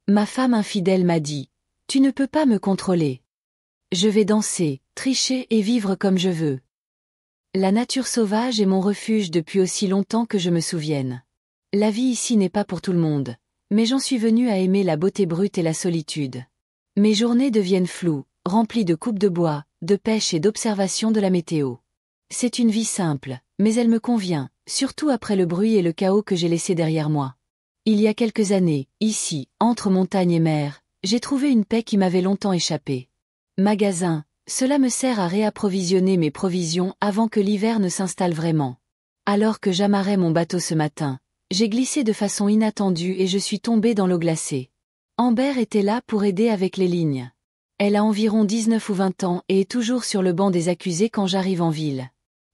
Ma femme infidèle m'a dit, « Tu ne peux pas me contrôler. Je vais danser, tricher et vivre comme je veux. » La nature sauvage est mon refuge depuis aussi longtemps que je me souvienne. La vie ici n'est pas pour tout le monde, mais j'en suis venue à aimer la beauté brute et la solitude. Mes journées deviennent floues, remplies de coupes de bois, de pêche et d'observation de la météo. C'est une vie simple, mais elle me convient, surtout après le bruit et le chaos que j'ai laissé derrière moi. Il y a quelques années, ici, entre montagne et mer, j'ai trouvé une paix qui m'avait longtemps échappé. Magasin, cela me sert à réapprovisionner mes provisions avant que l'hiver ne s'installe vraiment. Alors que j'amarrais mon bateau ce matin, j'ai glissé de façon inattendue et je suis tombée dans l'eau glacée. Amber était là pour aider avec les lignes. Elle a environ 19 ou 20 ans et est toujours sur le banc des accusés quand j'arrive en ville.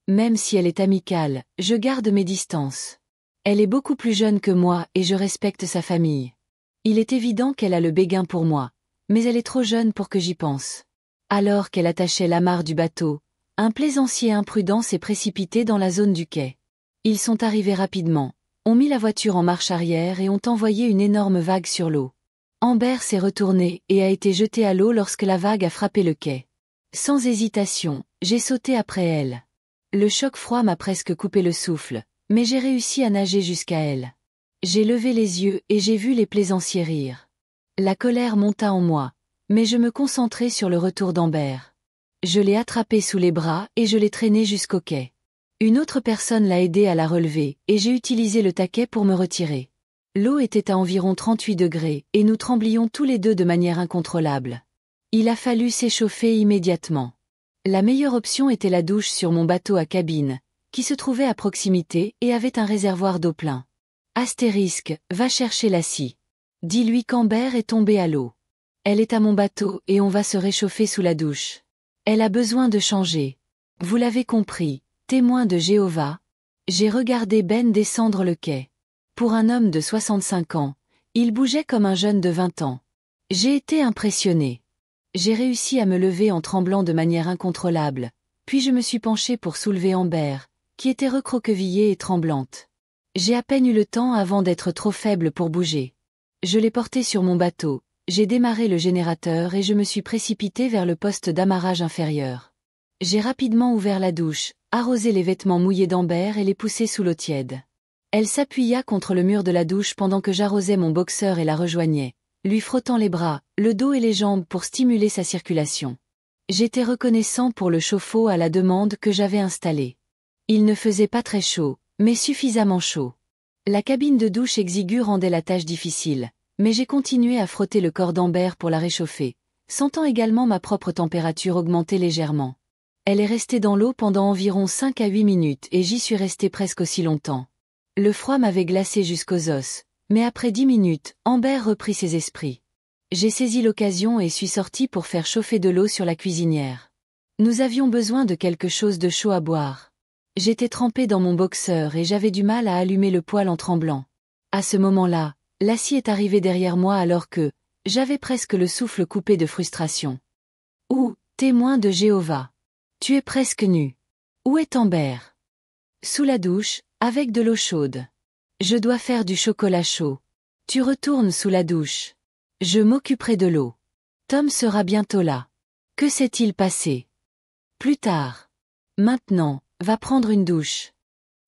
Même si elle est amicale, je garde mes distances. Elle est beaucoup plus jeune que moi et je respecte sa famille. Il est évident qu'elle a le béguin pour moi, mais elle est trop jeune pour que j'y pense. Alors qu'elle attachait l'amarre du bateau, un plaisancier imprudent s'est précipité dans la zone du quai. Ils sont arrivés rapidement, ont mis la voiture en marche arrière et ont envoyé une énorme vague sur l'eau. Amber s'est retournée et a été jetée à l'eau lorsque la vague a frappé le quai. Sans hésitation, j'ai sauté après elle. Le choc froid m'a presque coupé le souffle, mais j'ai réussi à nager jusqu'à elle. J'ai levé les yeux et j'ai vu les plaisanciers rire. La colère monta en moi, mais je me concentrai sur le retour d'Amber. Je l'ai attrapée sous les bras et je l'ai traînée jusqu'au quai. Une autre personne l'a aidée à la relever et j'ai utilisé le taquet pour me retirer. L'eau était à environ 38 degrés et nous tremblions tous les deux de manière incontrôlable. Il a fallu s'échauffer immédiatement. La meilleure option était la douche sur mon bateau à cabine, qui se trouvait à proximité et avait un réservoir d'eau plein. Astérisque, va chercher la scie. Dis-lui qu'Amber est tombée à l'eau. Elle est à mon bateau et on va se réchauffer sous la douche. Elle a besoin de changer. Vous l'avez compris, témoin de Jéhovah. J'ai regardé Ben descendre le quai. Pour un homme de 65 ans, il bougeait comme un jeune de 20 ans. J'ai été impressionné. J'ai réussi à me lever en tremblant de manière incontrôlable, puis je me suis penchée pour soulever Amber, qui était recroquevillée et tremblante. J'ai à peine eu le temps avant d'être trop faible pour bouger. Je l'ai portée sur mon bateau, j'ai démarré le générateur et je me suis précipitée vers le poste d'amarrage inférieur. J'ai rapidement ouvert la douche, arrosé les vêtements mouillés d'Amber et les poussé sous l'eau tiède. Elle s'appuya contre le mur de la douche pendant que j'arrosais mon boxeur et la rejoignais, lui frottant les bras, le dos et les jambes pour stimuler sa circulation. J'étais reconnaissant pour le chauffe-eau à la demande que j'avais installé. Il ne faisait pas très chaud, mais suffisamment chaud. La cabine de douche exiguë rendait la tâche difficile, mais j'ai continué à frotter le corps d'Amber pour la réchauffer, sentant également ma propre température augmenter légèrement. Elle est restée dans l'eau pendant environ 5 à 8 minutes et j'y suis restée presque aussi longtemps. Le froid m'avait glacé jusqu'aux os, mais après 10 minutes, Amber reprit ses esprits. J'ai saisi l'occasion et suis sortie pour faire chauffer de l'eau sur la cuisinière. Nous avions besoin de quelque chose de chaud à boire. J'étais trempée dans mon boxeur et j'avais du mal à allumer le poêle en tremblant. À ce moment-là, Lassie est arrivée derrière moi alors que j'avais presque le souffle coupé de frustration. « Ouh, témoin de Jéhovah. Tu es presque nu. Où est Amber ? » Sous la douche, avec de l'eau chaude. Je dois faire du chocolat chaud. Tu retournes sous la douche. Je m'occuperai de l'eau. Tom sera bientôt là. Que s'est-il passé ? Plus tard. Maintenant, va prendre une douche.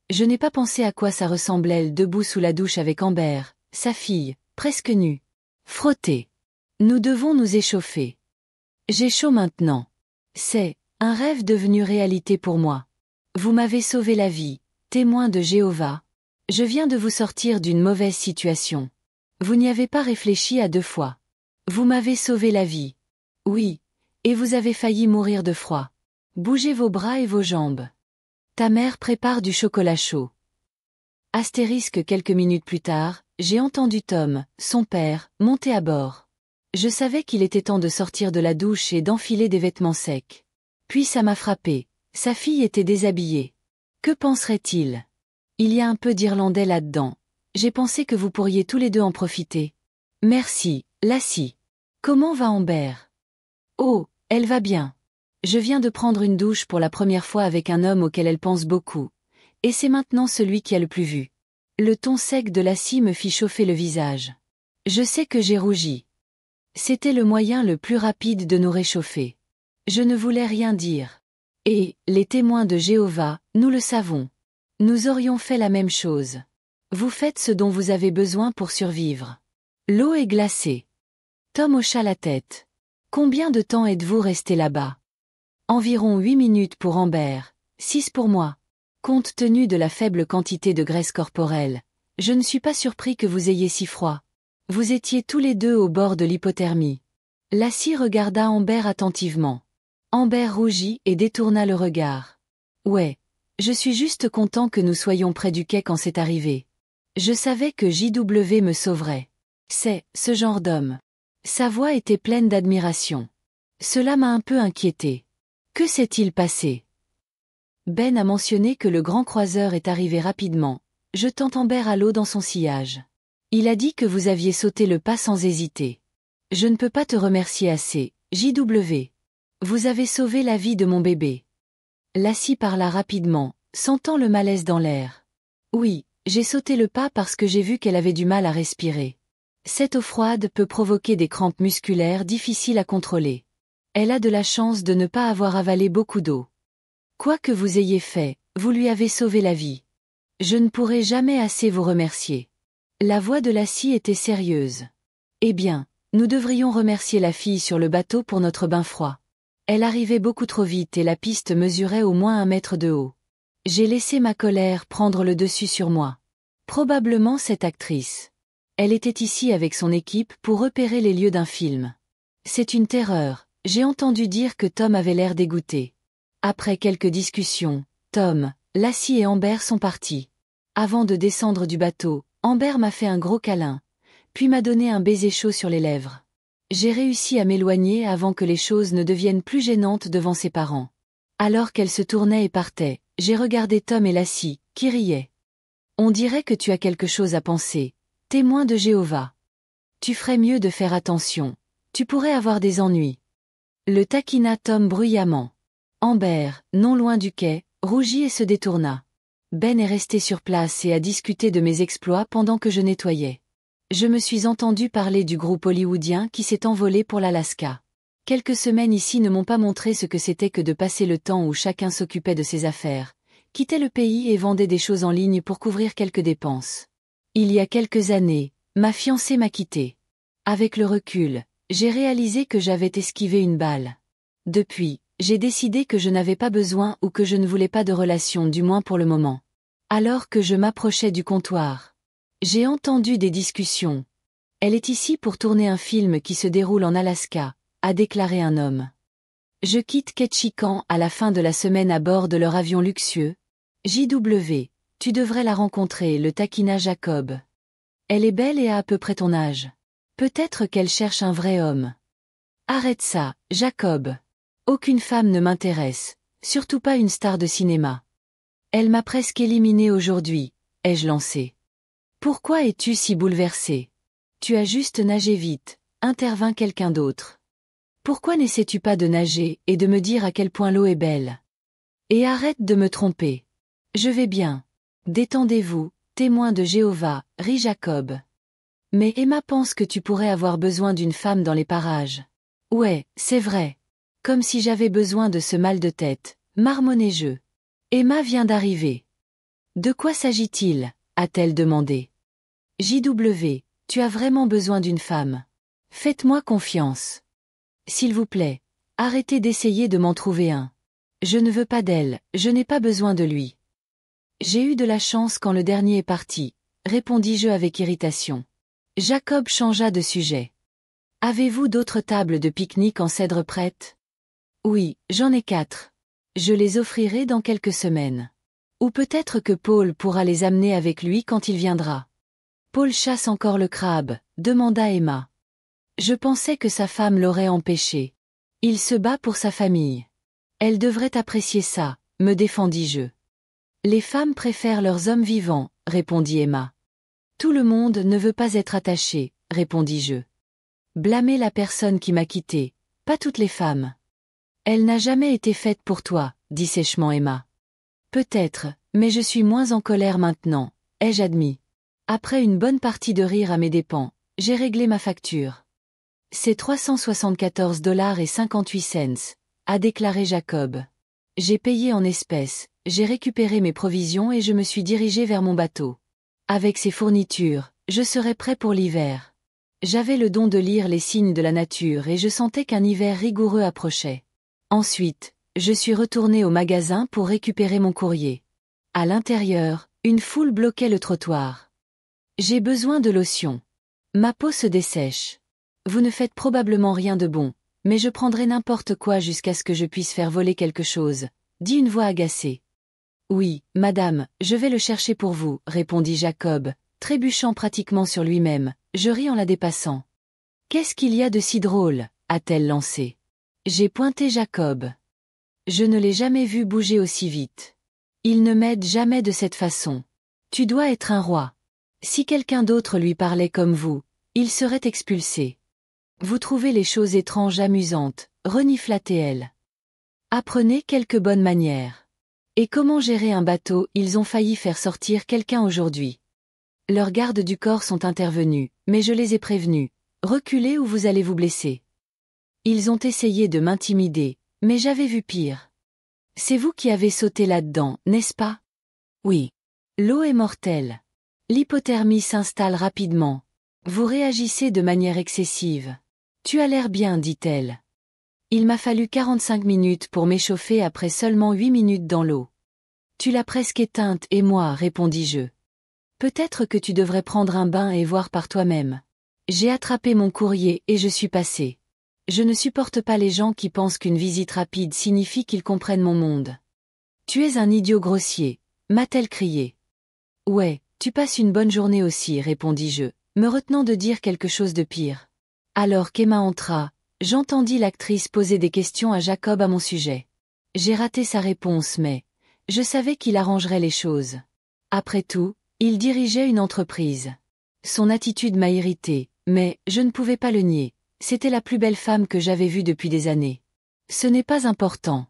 Je n'ai pas pensé à quoi ça ressemblait debout sous la douche avec Amber, sa fille, presque nue. Frotter. Nous devons nous échauffer. J'ai chaud maintenant. C'est un rêve devenu réalité pour moi. Vous m'avez sauvé la vie, témoin de Jéhovah. Je viens de vous sortir d'une mauvaise situation. Vous n'y avez pas réfléchi à 2 fois. Vous m'avez sauvé la vie. Oui, et vous avez failli mourir de froid. Bougez vos bras et vos jambes. Ta mère prépare du chocolat chaud. Astérisque quelques minutes plus tard, j'ai entendu Tom, son père, monter à bord. Je savais qu'il était temps de sortir de la douche et d'enfiler des vêtements secs. Puis ça m'a frappé. Sa fille était déshabillée. Que penserait-il ? Il y a un peu d'Irlandais là-dedans. J'ai pensé que vous pourriez tous les deux en profiter. Merci, Lassie. Comment va Amber ? Oh, elle va bien. Je viens de prendre une douche pour la première fois avec un homme auquel elle pense beaucoup. Et c'est maintenant celui qui a le plus vu. Le ton sec de Lassie me fit chauffer le visage. Je sais que j'ai rougi. C'était le moyen le plus rapide de nous réchauffer. Je ne voulais rien dire. Et, les témoins de Jéhovah, nous le savons. Nous aurions fait la même chose. Vous faites ce dont vous avez besoin pour survivre. L'eau est glacée. Tom hocha la tête. Combien de temps êtes-vous resté là-bas? Environ 8 minutes pour Amber, 6 pour moi. Compte tenu de la faible quantité de graisse corporelle, je ne suis pas surpris que vous ayez si froid. Vous étiez tous les deux au bord de l'hypothermie. Lassie regarda Amber attentivement. Amber rougit et détourna le regard. Ouais. Je suis juste content que nous soyons près du quai quand c'est arrivé. Je savais que JW me sauverait. C'est, ce genre d'homme. Sa voix était pleine d'admiration. Cela m'a un peu inquiété. Que s'est-il passé? Ben a mentionné que le grand croiseur est arrivé rapidement, jetant Amber à l'eau dans son sillage. Il a dit que vous aviez sauté le pas sans hésiter. Je ne peux pas te remercier assez, JW. Vous avez sauvé la vie de mon bébé. Lassie parla rapidement, sentant le malaise dans l'air. Oui, j'ai sauté le pas parce que j'ai vu qu'elle avait du mal à respirer. Cette eau froide peut provoquer des crampes musculaires difficiles à contrôler. Elle a de la chance de ne pas avoir avalé beaucoup d'eau. Quoi que vous ayez fait, vous lui avez sauvé la vie. Je ne pourrai jamais assez vous remercier. La voix de Lassie était sérieuse. Eh bien, nous devrions remercier la fille sur le bateau pour notre bain froid. Elle arrivait beaucoup trop vite et la piste mesurait au moins 1 mètre de haut. J'ai laissé ma colère prendre le dessus sur moi. Probablement cette actrice. Elle était ici avec son équipe pour repérer les lieux d'un film. C'est une terreur, j'ai entendu dire que Tom avait l'air dégoûté. Après quelques discussions, Tom, Lassie et Amber sont partis. Avant de descendre du bateau, Amber m'a fait un gros câlin, puis m'a donné un baiser chaud sur les lèvres. J'ai réussi à m'éloigner avant que les choses ne deviennent plus gênantes devant ses parents. Alors qu'elle se tournait et partait, j'ai regardé Tom et Lassie, qui riaient. On dirait que tu as quelque chose à penser, témoin de Jéhovah. Tu ferais mieux de faire attention, tu pourrais avoir des ennuis. Le taquina Tom bruyamment. Amber, non loin du quai, rougit et se détourna. Ben est resté sur place et a discuté de mes exploits pendant que je nettoyais. Je me suis entendu parler du groupe hollywoodien qui s'est envolé pour l'Alaska. Quelques semaines ici ne m'ont pas montré ce que c'était que de passer le temps où chacun s'occupait de ses affaires, quittait le pays et vendait des choses en ligne pour couvrir quelques dépenses. Il y a quelques années, ma fiancée m'a quitté. Avec le recul, j'ai réalisé que j'avais esquivé une balle. Depuis, j'ai décidé que je n'avais pas besoin ou que je ne voulais pas de relation, du moins pour le moment. Alors que je m'approchais du comptoir, j'ai entendu des discussions. Elle est ici pour tourner un film qui se déroule en Alaska, a déclaré un homme. Je quitte Ketchikan à la fin de la semaine à bord de leur avion luxueux. JW, tu devrais la rencontrer, le taquina Jacob. Elle est belle et a à peu près ton âge. Peut-être qu'elle cherche un vrai homme. Arrête ça, Jacob. Aucune femme ne m'intéresse, surtout pas une star de cinéma. Elle m'a presque éliminé aujourd'hui, ai-je lancé. Pourquoi es-tu si bouleversé? Tu as juste nagé vite, intervint quelqu'un d'autre. Pourquoi n'essaies-tu pas de nager et de me dire à quel point l'eau est belle? Et arrête de me tromper. Je vais bien. Détendez-vous, témoin de Jéhovah, rit Jacob. Mais Emma pense que tu pourrais avoir besoin d'une femme dans les parages. Ouais, c'est vrai. Comme si j'avais besoin de ce mal de tête, marmonnai-je. Emma vient d'arriver. De quoi s'agit-il? A-t-elle demandé. JW, tu as vraiment besoin d'une femme. Faites-moi confiance. S'il vous plaît, arrêtez d'essayer de m'en trouver un. Je ne veux pas d'elle, je n'ai pas besoin de lui. J'ai eu de la chance quand le dernier est parti, répondis-je avec irritation. Jacob changea de sujet. Avez-vous d'autres tables de pique-nique en cèdre prêtes? Oui, j'en ai 4. Je les offrirai dans quelques semaines. Ou peut-être que Paul pourra les amener avec lui quand il viendra. Paul chasse encore le crabe, demanda Emma. Je pensais que sa femme l'aurait empêché. Il se bat pour sa famille. Elle devrait apprécier ça, me défendis-je. Les femmes préfèrent leurs hommes vivants, répondit Emma. Tout le monde ne veut pas être attaché, répondis-je. Blâmer la personne qui m'a quitté, pas toutes les femmes. Elle n'a jamais été faite pour toi, dit sèchement Emma. Peut-être, mais je suis moins en colère maintenant, ai-je admis. Après une bonne partie de rire à mes dépens, j'ai réglé ma facture. C'est 374,58 $, a déclaré Jacob. J'ai payé en espèces, j'ai récupéré mes provisions et je me suis dirigé vers mon bateau. Avec ces fournitures, je serai prêt pour l'hiver. J'avais le don de lire les signes de la nature et je sentais qu'un hiver rigoureux approchait. Ensuite, je suis retourné au magasin pour récupérer mon courrier. À l'intérieur, une foule bloquait le trottoir. J'ai besoin de lotion. Ma peau se dessèche. Vous ne faites probablement rien de bon, mais je prendrai n'importe quoi jusqu'à ce que je puisse faire voler quelque chose, dit une voix agacée. Oui, madame, je vais le chercher pour vous, répondit Jacob, trébuchant pratiquement sur lui-même, je ris en la dépassant. Qu'est-ce qu'il y a de si drôle, a-t-elle lancé. J'ai pointé Jacob. Je ne l'ai jamais vu bouger aussi vite. Il ne m'aide jamais de cette façon. Tu dois être un roi. Si quelqu'un d'autre lui parlait comme vous, il serait expulsé. Vous trouvez les choses étranges amusantes, renifla-t-elle. Apprenez quelques bonnes manières. Et comment gérer un bateau, ils ont failli faire sortir quelqu'un aujourd'hui. Leurs gardes du corps sont intervenus, mais je les ai prévenus. Reculez ou vous allez vous blesser. Ils ont essayé de m'intimider, mais j'avais vu pire. C'est vous qui avez sauté là-dedans, n'est-ce pas? Oui. L'eau est mortelle. L'hypothermie s'installe rapidement. Vous réagissez de manière excessive. Tu as l'air bien, dit-elle. Il m'a fallu 45 minutes pour m'échauffer après seulement 8 minutes dans l'eau. Tu l'as presque éteinte et moi, répondis-je. Peut-être que tu devrais prendre un bain et voir par toi-même. J'ai attrapé mon courrier et je suis passé. Je ne supporte pas les gens qui pensent qu'une visite rapide signifie qu'ils comprennent mon monde. Tu es un idiot grossier, m'a-t-elle crié. Ouais, tu passes une bonne journée aussi, répondis-je, me retenant de dire quelque chose de pire. Alors qu'Emma entra, j'entendis l'actrice poser des questions à Jacob à mon sujet. J'ai raté sa réponse mais je savais qu'il arrangerait les choses. Après tout, il dirigeait une entreprise. Son attitude m'a irrité, mais je ne pouvais pas le nier. C'était la plus belle femme que j'avais vue depuis des années. Ce n'est pas important.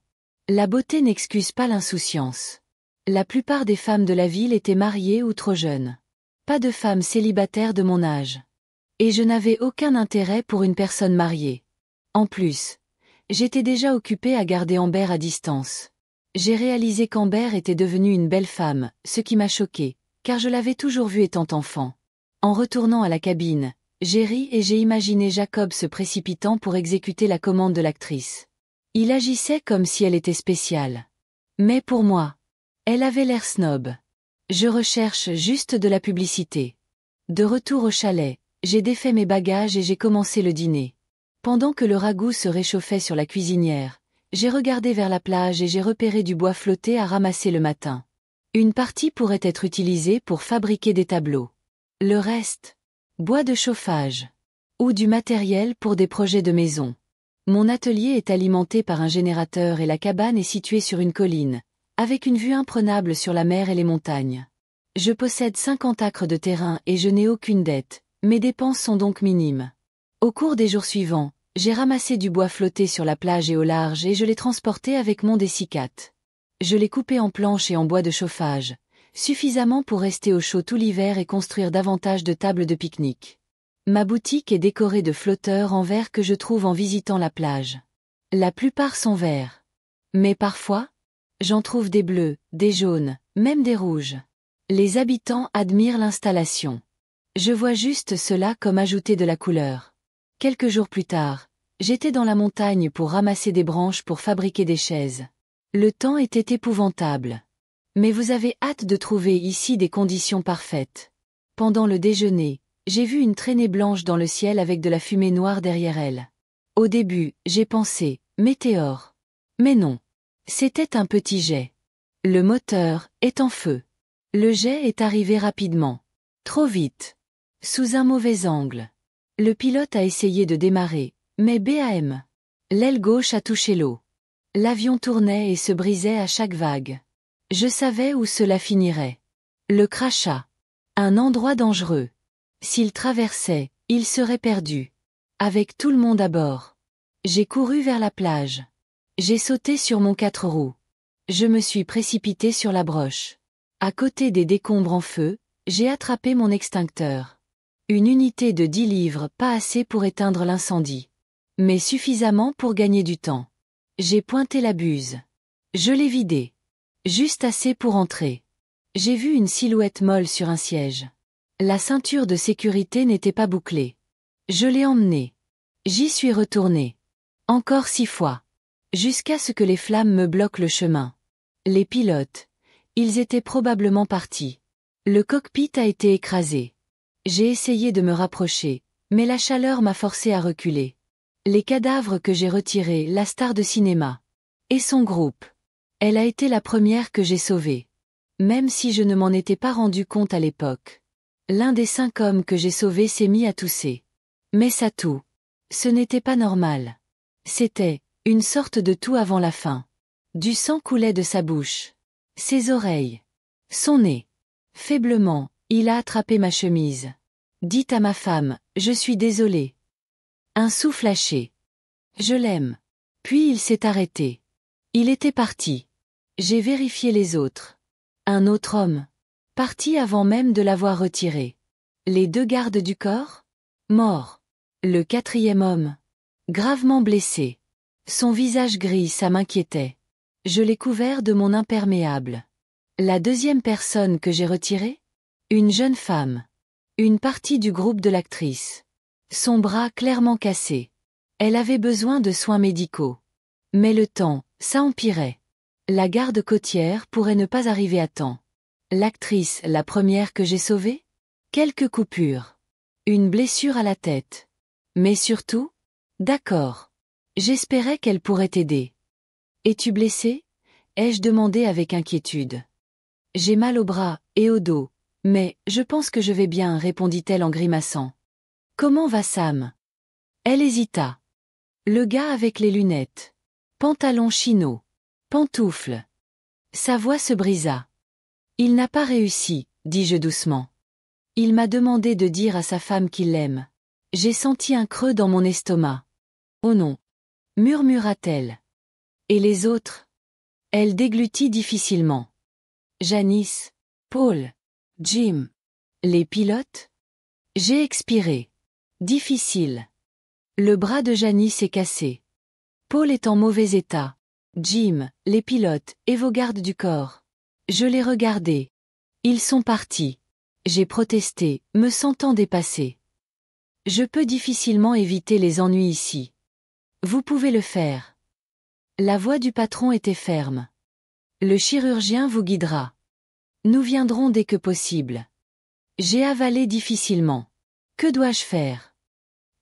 La beauté n'excuse pas l'insouciance. La plupart des femmes de la ville étaient mariées ou trop jeunes. Pas de femmes célibataires de mon âge. Et je n'avais aucun intérêt pour une personne mariée. En plus, j'étais déjà occupée à garder Amber à distance. J'ai réalisé qu'Amber était devenue une belle femme, ce qui m'a choquée, car je l'avais toujours vue étant enfant. En retournant à la cabine, j'ai ri et j'ai imaginé Jacob se précipitant pour exécuter la commande de l'actrice. Il agissait comme si elle était spéciale. Mais pour moi, elle avait l'air snob. Je recherche juste de la publicité. De retour au chalet, j'ai défait mes bagages et j'ai commencé le dîner. Pendant que le ragoût se réchauffait sur la cuisinière, j'ai regardé vers la plage et j'ai repéré du bois flotté à ramasser le matin. Une partie pourrait être utilisée pour fabriquer des tableaux. Le reste, bois de chauffage. Ou du matériel pour des projets de maison. Mon atelier est alimenté par un générateur et la cabane est située sur une colline, avec une vue imprenable sur la mer et les montagnes. Je possède 50 acres de terrain et je n'ai aucune dette, mes dépenses sont donc minimes. Au cours des jours suivants, j'ai ramassé du bois flotté sur la plage et au large et je l'ai transporté avec mon dessicate. Je l'ai coupé en planches et en bois de chauffage, suffisamment pour rester au chaud tout l'hiver et construire davantage de tables de pique-nique. Ma boutique est décorée de flotteurs en verre que je trouve en visitant la plage. La plupart sont verts. Mais parfois, j'en trouve des bleus, des jaunes, même des rouges. Les habitants admirent l'installation. Je vois juste cela comme ajouter de la couleur. Quelques jours plus tard, j'étais dans la montagne pour ramasser des branches pour fabriquer des chaises. Le temps était épouvantable. Mais vous avez hâte de trouver ici des conditions parfaites. Pendant le déjeuner, j'ai vu une traînée blanche dans le ciel avec de la fumée noire derrière elle. Au début, j'ai pensé, météore. Mais non. C'était un petit jet. Le moteur est en feu. Le jet est arrivé rapidement. Trop vite. Sous un mauvais angle. Le pilote a essayé de démarrer, mais bam! L'aile gauche a touché l'eau. L'avion tournait et se brisait à chaque vague. Je savais où cela finirait. Le crachat. Un endroit dangereux. S'il traversait, il serait perdu. Avec tout le monde à bord. J'ai couru vers la plage. J'ai sauté sur mon 4 roues. Je me suis précipité sur la broche. À côté des décombres en feu, j'ai attrapé mon extincteur. Une unité de 10 livres, pas assez pour éteindre l'incendie. Mais suffisamment pour gagner du temps. J'ai pointé la buse. Je l'ai vidée. Juste assez pour entrer. J'ai vu une silhouette molle sur un siège. La ceinture de sécurité n'était pas bouclée. Je l'ai emmenée. J'y suis retournée. Encore 6 fois. Jusqu'à ce que les flammes me bloquent le chemin. Les pilotes. Ils étaient probablement partis. Le cockpit a été écrasé. J'ai essayé de me rapprocher, mais la chaleur m'a forcé à reculer. Les cadavres que j'ai retirés, la star de cinéma. Et son groupe. Elle a été la première que j'ai sauvée. Même si je ne m'en étais pas rendu compte à l'époque. L'un des 5 hommes que j'ai sauvés s'est mis à tousser. Mais ça tout. Ce n'était pas normal. C'était une sorte de tout avant la fin. Du sang coulait de sa bouche. Ses oreilles. Son nez. Faiblement, il a attrapé ma chemise. Dites à ma femme, je suis désolé. Un souffle haché. Je l'aime. Puis il s'est arrêté. Il était parti. J'ai vérifié les autres. Un autre homme. Parti avant même de l'avoir retiré. Les 2 gardes du corps? Morts. Le 4e homme. Gravement blessé. Son visage gris, ça m'inquiétait. Je l'ai couvert de mon imperméable. La 2e personne que j'ai retirée? Une jeune femme. Une partie du groupe de l'actrice. Son bras clairement cassé. Elle avait besoin de soins médicaux. Mais le temps, ça empirait. La garde côtière pourrait ne pas arriver à temps. L'actrice, la première que j'ai sauvée? Quelques coupures. Une blessure à la tête. Mais surtout? D'accord. J'espérais qu'elle pourrait t'aider. Es-tu blessé? Ai-je demandé avec inquiétude. J'ai mal au bras, et au dos. Mais, je pense que je vais bien, répondit-elle en grimaçant. Comment va Sam? Elle hésita. Le gars avec les lunettes. Pantalon chino. Pantoufles. Sa voix se brisa. Il n'a pas réussi, dis-je doucement. Il m'a demandé de dire à sa femme qu'il l'aime. J'ai senti un creux dans mon estomac. Oh non. Murmura-t-elle. Et les autres? Elle déglutit difficilement. Janice, Paul, Jim. Les pilotes? J'ai expiré. Difficile. Le bras de Janice est cassé. Paul est en mauvais état. Jim, les pilotes, et vos gardes du corps. Je les regardais. Ils sont partis. J'ai protesté, me sentant dépassée. Je peux difficilement éviter les ennuis ici. Vous pouvez le faire. La voix du patron était ferme. Le chirurgien vous guidera. Nous viendrons dès que possible. J'ai avalé difficilement. Que dois-je faire?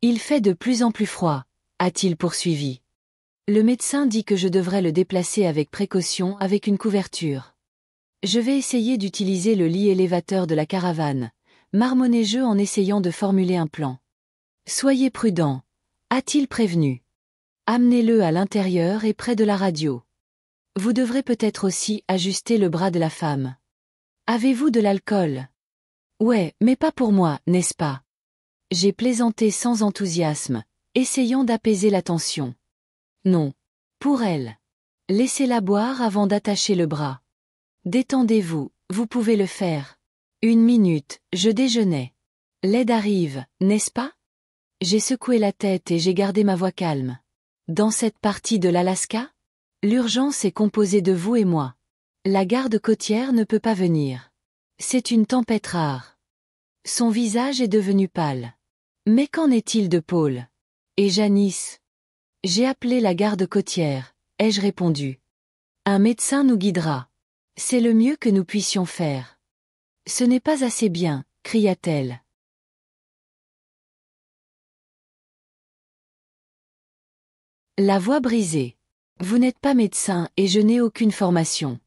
Il fait de plus en plus froid, a-t-il poursuivi. Le médecin dit que je devrais le déplacer avec précaution avec une couverture. Je vais essayer d'utiliser le lit élévateur de la caravane, marmonnai-je en essayant de formuler un plan. Soyez prudent, a-t-il prévenu. Amenez-le à l'intérieur et près de la radio. Vous devrez peut-être aussi ajuster le bras de la femme. Avez-vous de l'alcool? Ouais, mais pas pour moi, n'est-ce pas? J'ai plaisanté sans enthousiasme, essayant d'apaiser la tension. Non. Pour elle. Laissez-la boire avant d'attacher le bras. Détendez-vous, vous pouvez le faire. 1 minute, je déjeunais. L'aide arrive, n'est-ce pas? J'ai secoué la tête et j'ai gardé ma voix calme. Dans cette partie de l'Alaska? L'urgence est composée de vous et moi. La garde côtière ne peut pas venir. C'est une tempête rare. Son visage est devenu pâle. Mais qu'en est-il de Paul? Et Janice? J'ai appelé la garde côtière, ai-je répondu. Un médecin nous guidera. C'est le mieux que nous puissions faire. Ce n'est pas assez bien, cria-t-elle. La voix brisée. Vous n'êtes pas médecin et je n'ai aucune formation.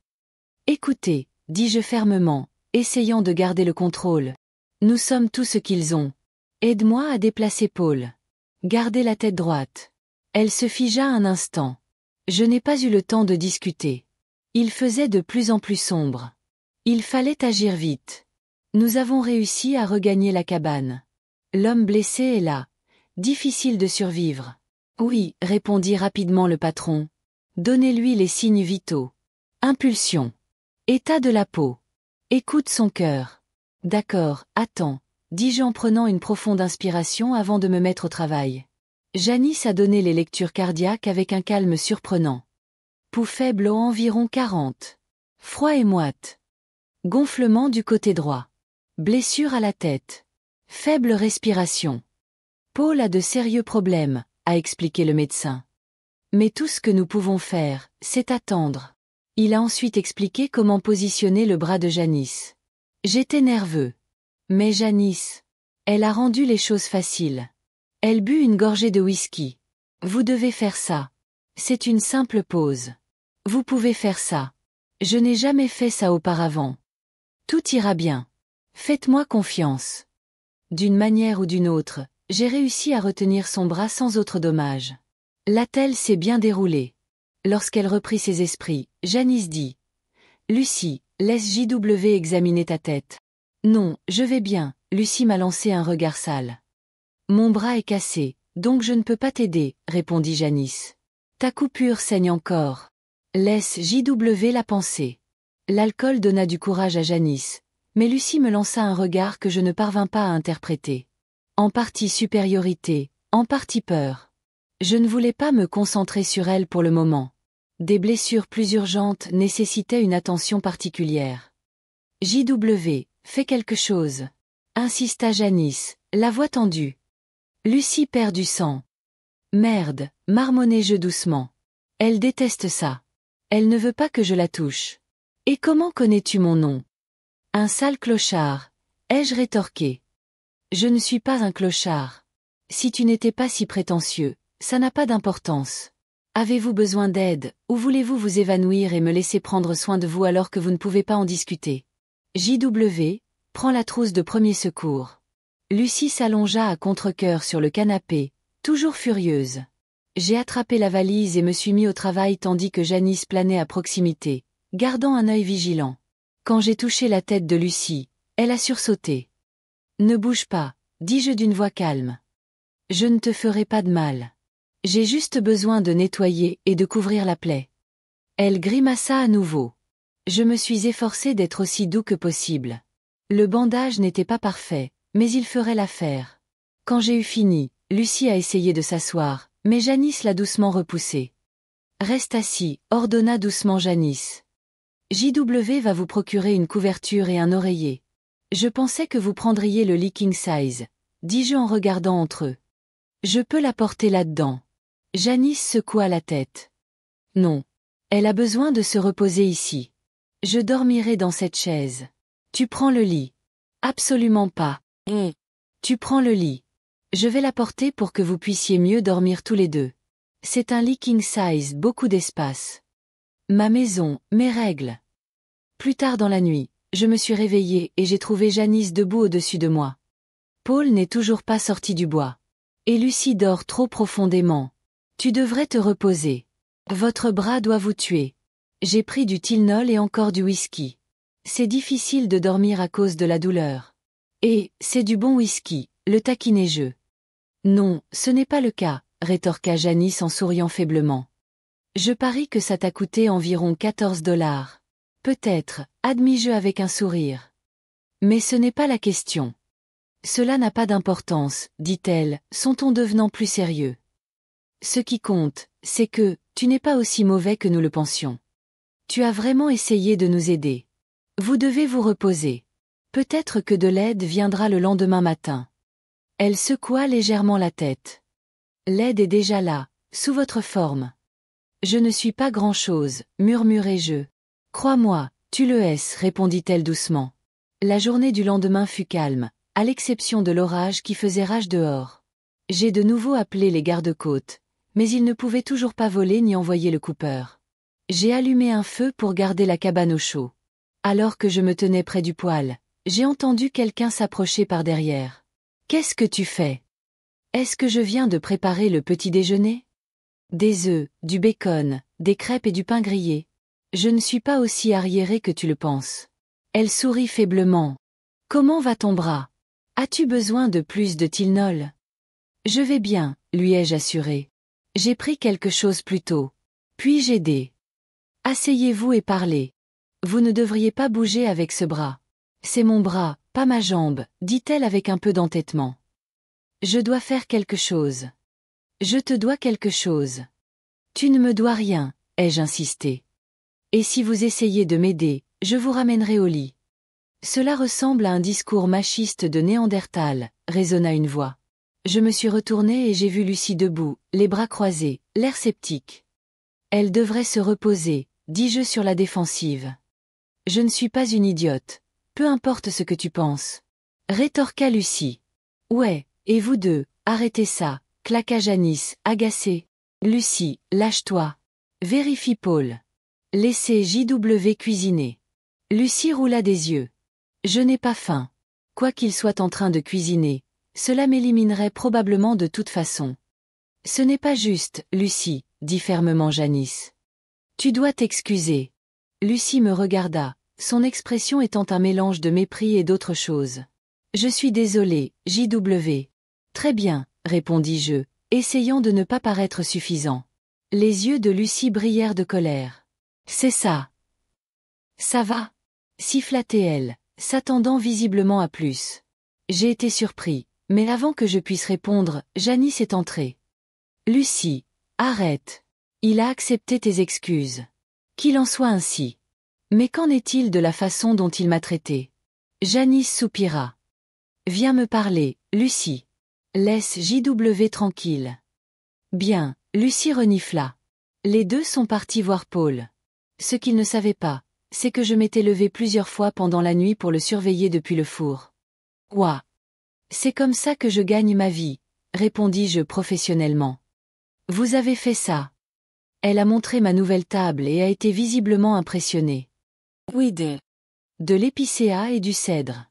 Écoutez, dis-je fermement, essayant de garder le contrôle. Nous sommes tout ce qu'ils ont. Aide-moi à déplacer Paul. Gardez la tête droite. Elle se figea un instant. Je n'ai pas eu le temps de discuter. Il faisait de plus en plus sombre. Il fallait agir vite. Nous avons réussi à regagner la cabane. L'homme blessé est là. Difficile de survivre. Oui, répondit rapidement le patron. Donnez-lui les signes vitaux. Impulsion. État de la peau. Écoute son cœur. D'accord, attends. dis-je en prenant une profonde inspiration avant de me mettre au travail. Janice a donné les lectures cardiaques avec un calme surprenant. Pouls faible environ 40. Froid et moite. Gonflement du côté droit. Blessure à la tête. Faible respiration. Paul a de sérieux problèmes, a expliqué le médecin. Mais tout ce que nous pouvons faire, c'est attendre. Il a ensuite expliqué comment positionner le bras de Janice. J'étais nerveux. Mais Janice, elle a rendu les choses faciles. Elle but une gorgée de whisky. Vous devez faire ça. C'est une simple pause. Vous pouvez faire ça. Je n'ai jamais fait ça auparavant. Tout ira bien. Faites-moi confiance. D'une manière ou d'une autre, j'ai réussi à retenir son bras sans autre dommage. L'attelle s'est bien déroulée. Lorsqu'elle reprit ses esprits, Janice dit. Lucie, laisse JW examiner ta tête. Non, je vais bien, Lucie m'a lancé un regard sale. Mon bras est cassé, donc je ne peux pas t'aider, répondit Janice. Ta coupure saigne encore. Laisse JW la penser. L'alcool donna du courage à Janice, mais Lucie me lança un regard que je ne parvins pas à interpréter. En partie supériorité, en partie peur. Je ne voulais pas me concentrer sur elle pour le moment. Des blessures plus urgentes nécessitaient une attention particulière. JW, fais quelque chose. Insista Janice, la voix tendue. Lucie perd du sang. Merde, marmonnai-je doucement. Elle déteste ça. Elle ne veut pas que je la touche. Et comment connais-tu mon nom? Un sale clochard, ai-je rétorqué. Je ne suis pas un clochard. Si tu n'étais pas si prétentieux, ça n'a pas d'importance. Avez-vous besoin d'aide, ou voulez-vous vous évanouir et me laisser prendre soin de vous alors que vous ne pouvez pas en discuter? JW, prends la trousse de premier secours. Lucie s'allongea à contre-cœur sur le canapé, toujours furieuse. J'ai attrapé la valise et me suis mis au travail tandis que Janice planait à proximité, gardant un œil vigilant. Quand j'ai touché la tête de Lucie, elle a sursauté. Ne bouge pas, dis-je d'une voix calme. Je ne te ferai pas de mal. J'ai juste besoin de nettoyer et de couvrir la plaie. Elle grimaça à nouveau. Je me suis efforcé d'être aussi doux que possible. Le bandage n'était pas parfait, mais il ferait l'affaire. Quand j'ai eu fini, Lucie a essayé de s'asseoir, mais Janice l'a doucement repoussée. Reste assis, ordonna doucement Janice. JW va vous procurer une couverture et un oreiller. Je pensais que vous prendriez le lit king size, dis-je en regardant entre eux. Je peux la porter là-dedans. Janice secoua la tête. Non. Elle a besoin de se reposer ici. Je dormirai dans cette chaise. Tu prends le lit. Absolument pas. Tu prends le lit. Je vais la porter pour que vous puissiez mieux dormir tous les deux. C'est un lit king size, beaucoup d'espace. Ma maison, mes règles. Plus tard dans la nuit, je me suis réveillée et j'ai trouvé Janice debout au-dessus de moi. Paul n'est toujours pas sorti du bois. Et Lucie dort trop profondément. Tu devrais te reposer. Votre bras doit vous tuer. J'ai pris du Tylenol et encore du whisky. C'est difficile de dormir à cause de la douleur. Et, c'est du bon whisky, le taquinai-je. Non, ce n'est pas le cas, rétorqua Janice en souriant faiblement. Je parie que ça t'a coûté environ 14 $. Peut-être, admis-je avec un sourire. Mais ce n'est pas la question. Cela n'a pas d'importance, dit-elle, son ton devenant plus sérieux. Ce qui compte, c'est que, tu n'es pas aussi mauvais que nous le pensions. Tu as vraiment essayé de nous aider. Vous devez vous reposer. Peut-être que de l'aide viendra le lendemain matin. Elle secoua légèrement la tête. L'aide est déjà là, sous votre forme. Je ne suis pas grand-chose, murmurai-je. Crois-moi, tu le es, répondit-elle doucement. La journée du lendemain fut calme, à l'exception de l'orage qui faisait rage dehors. J'ai de nouveau appelé les gardes-côtes, mais ils ne pouvaient toujours pas voler ni envoyer le coupeur. J'ai allumé un feu pour garder la cabane au chaud. Alors que je me tenais près du poêle, j'ai entendu quelqu'un s'approcher par derrière. Qu'est-ce que tu fais? Est-ce que je viens de préparer le petit déjeuner? Des œufs, du bacon, des crêpes et du pain grillé. Je ne suis pas aussi arriérée que tu le penses. Elle sourit faiblement. Comment va ton bras? As-tu besoin de plus de Tylenol? Je vais bien, lui ai-je assuré. J'ai pris quelque chose plus tôt. Puis-je aider? Asseyez-vous et parlez. Vous ne devriez pas bouger avec ce bras. C'est mon bras, pas ma jambe, dit-elle avec un peu d'entêtement. Je dois faire quelque chose. Je te dois quelque chose. Tu ne me dois rien, ai-je insisté. Et si vous essayez de m'aider, je vous ramènerai au lit. Cela ressemble à un discours machiste de Néandertal, résonna une voix. Je me suis retournée et j'ai vu Lucie debout, les bras croisés, l'air sceptique. Elle devrait se reposer, dis-je sur la défensive. Je ne suis pas une idiote. Peu importe ce que tu penses. Rétorqua Lucie. Ouais, et vous deux, arrêtez ça, claqua Janice, agacée. Lucie, lâche-toi. Vérifie Paul. Laissez JW cuisiner. Lucie roula des yeux. Je n'ai pas faim. Quoi qu'il soit en train de cuisiner, cela m'éliminerait probablement de toute façon. Ce n'est pas juste, Lucie, dit fermement Janice. Tu dois t'excuser. Lucie me regarda, son expression étant un mélange de mépris et d'autre chose. Je suis désolée, JW. Très bien, répondis-je, essayant de ne pas paraître suffisant. Les yeux de Lucie brillèrent de colère. C'est ça. Ça va, siffla-t-elle, s'attendant visiblement à plus. J'ai été surpris, mais avant que je puisse répondre, Janice est entrée. Lucie, arrête. Il a accepté tes excuses. Qu'il en soit ainsi. Mais qu'en est-il de la façon dont il m'a traité? Janice soupira. Viens me parler, Lucie. Laisse JW tranquille. Bien, Lucie renifla. Les deux sont partis voir Paul. Ce qu'ils ne savaient pas, c'est que je m'étais levée plusieurs fois pendant la nuit pour le surveiller depuis le four. Ouah. C'est comme ça que je gagne ma vie, répondis-je professionnellement. Vous avez fait ça. Elle a montré ma nouvelle table et a été visiblement impressionnée. Oui, de l'épicéa et du cèdre.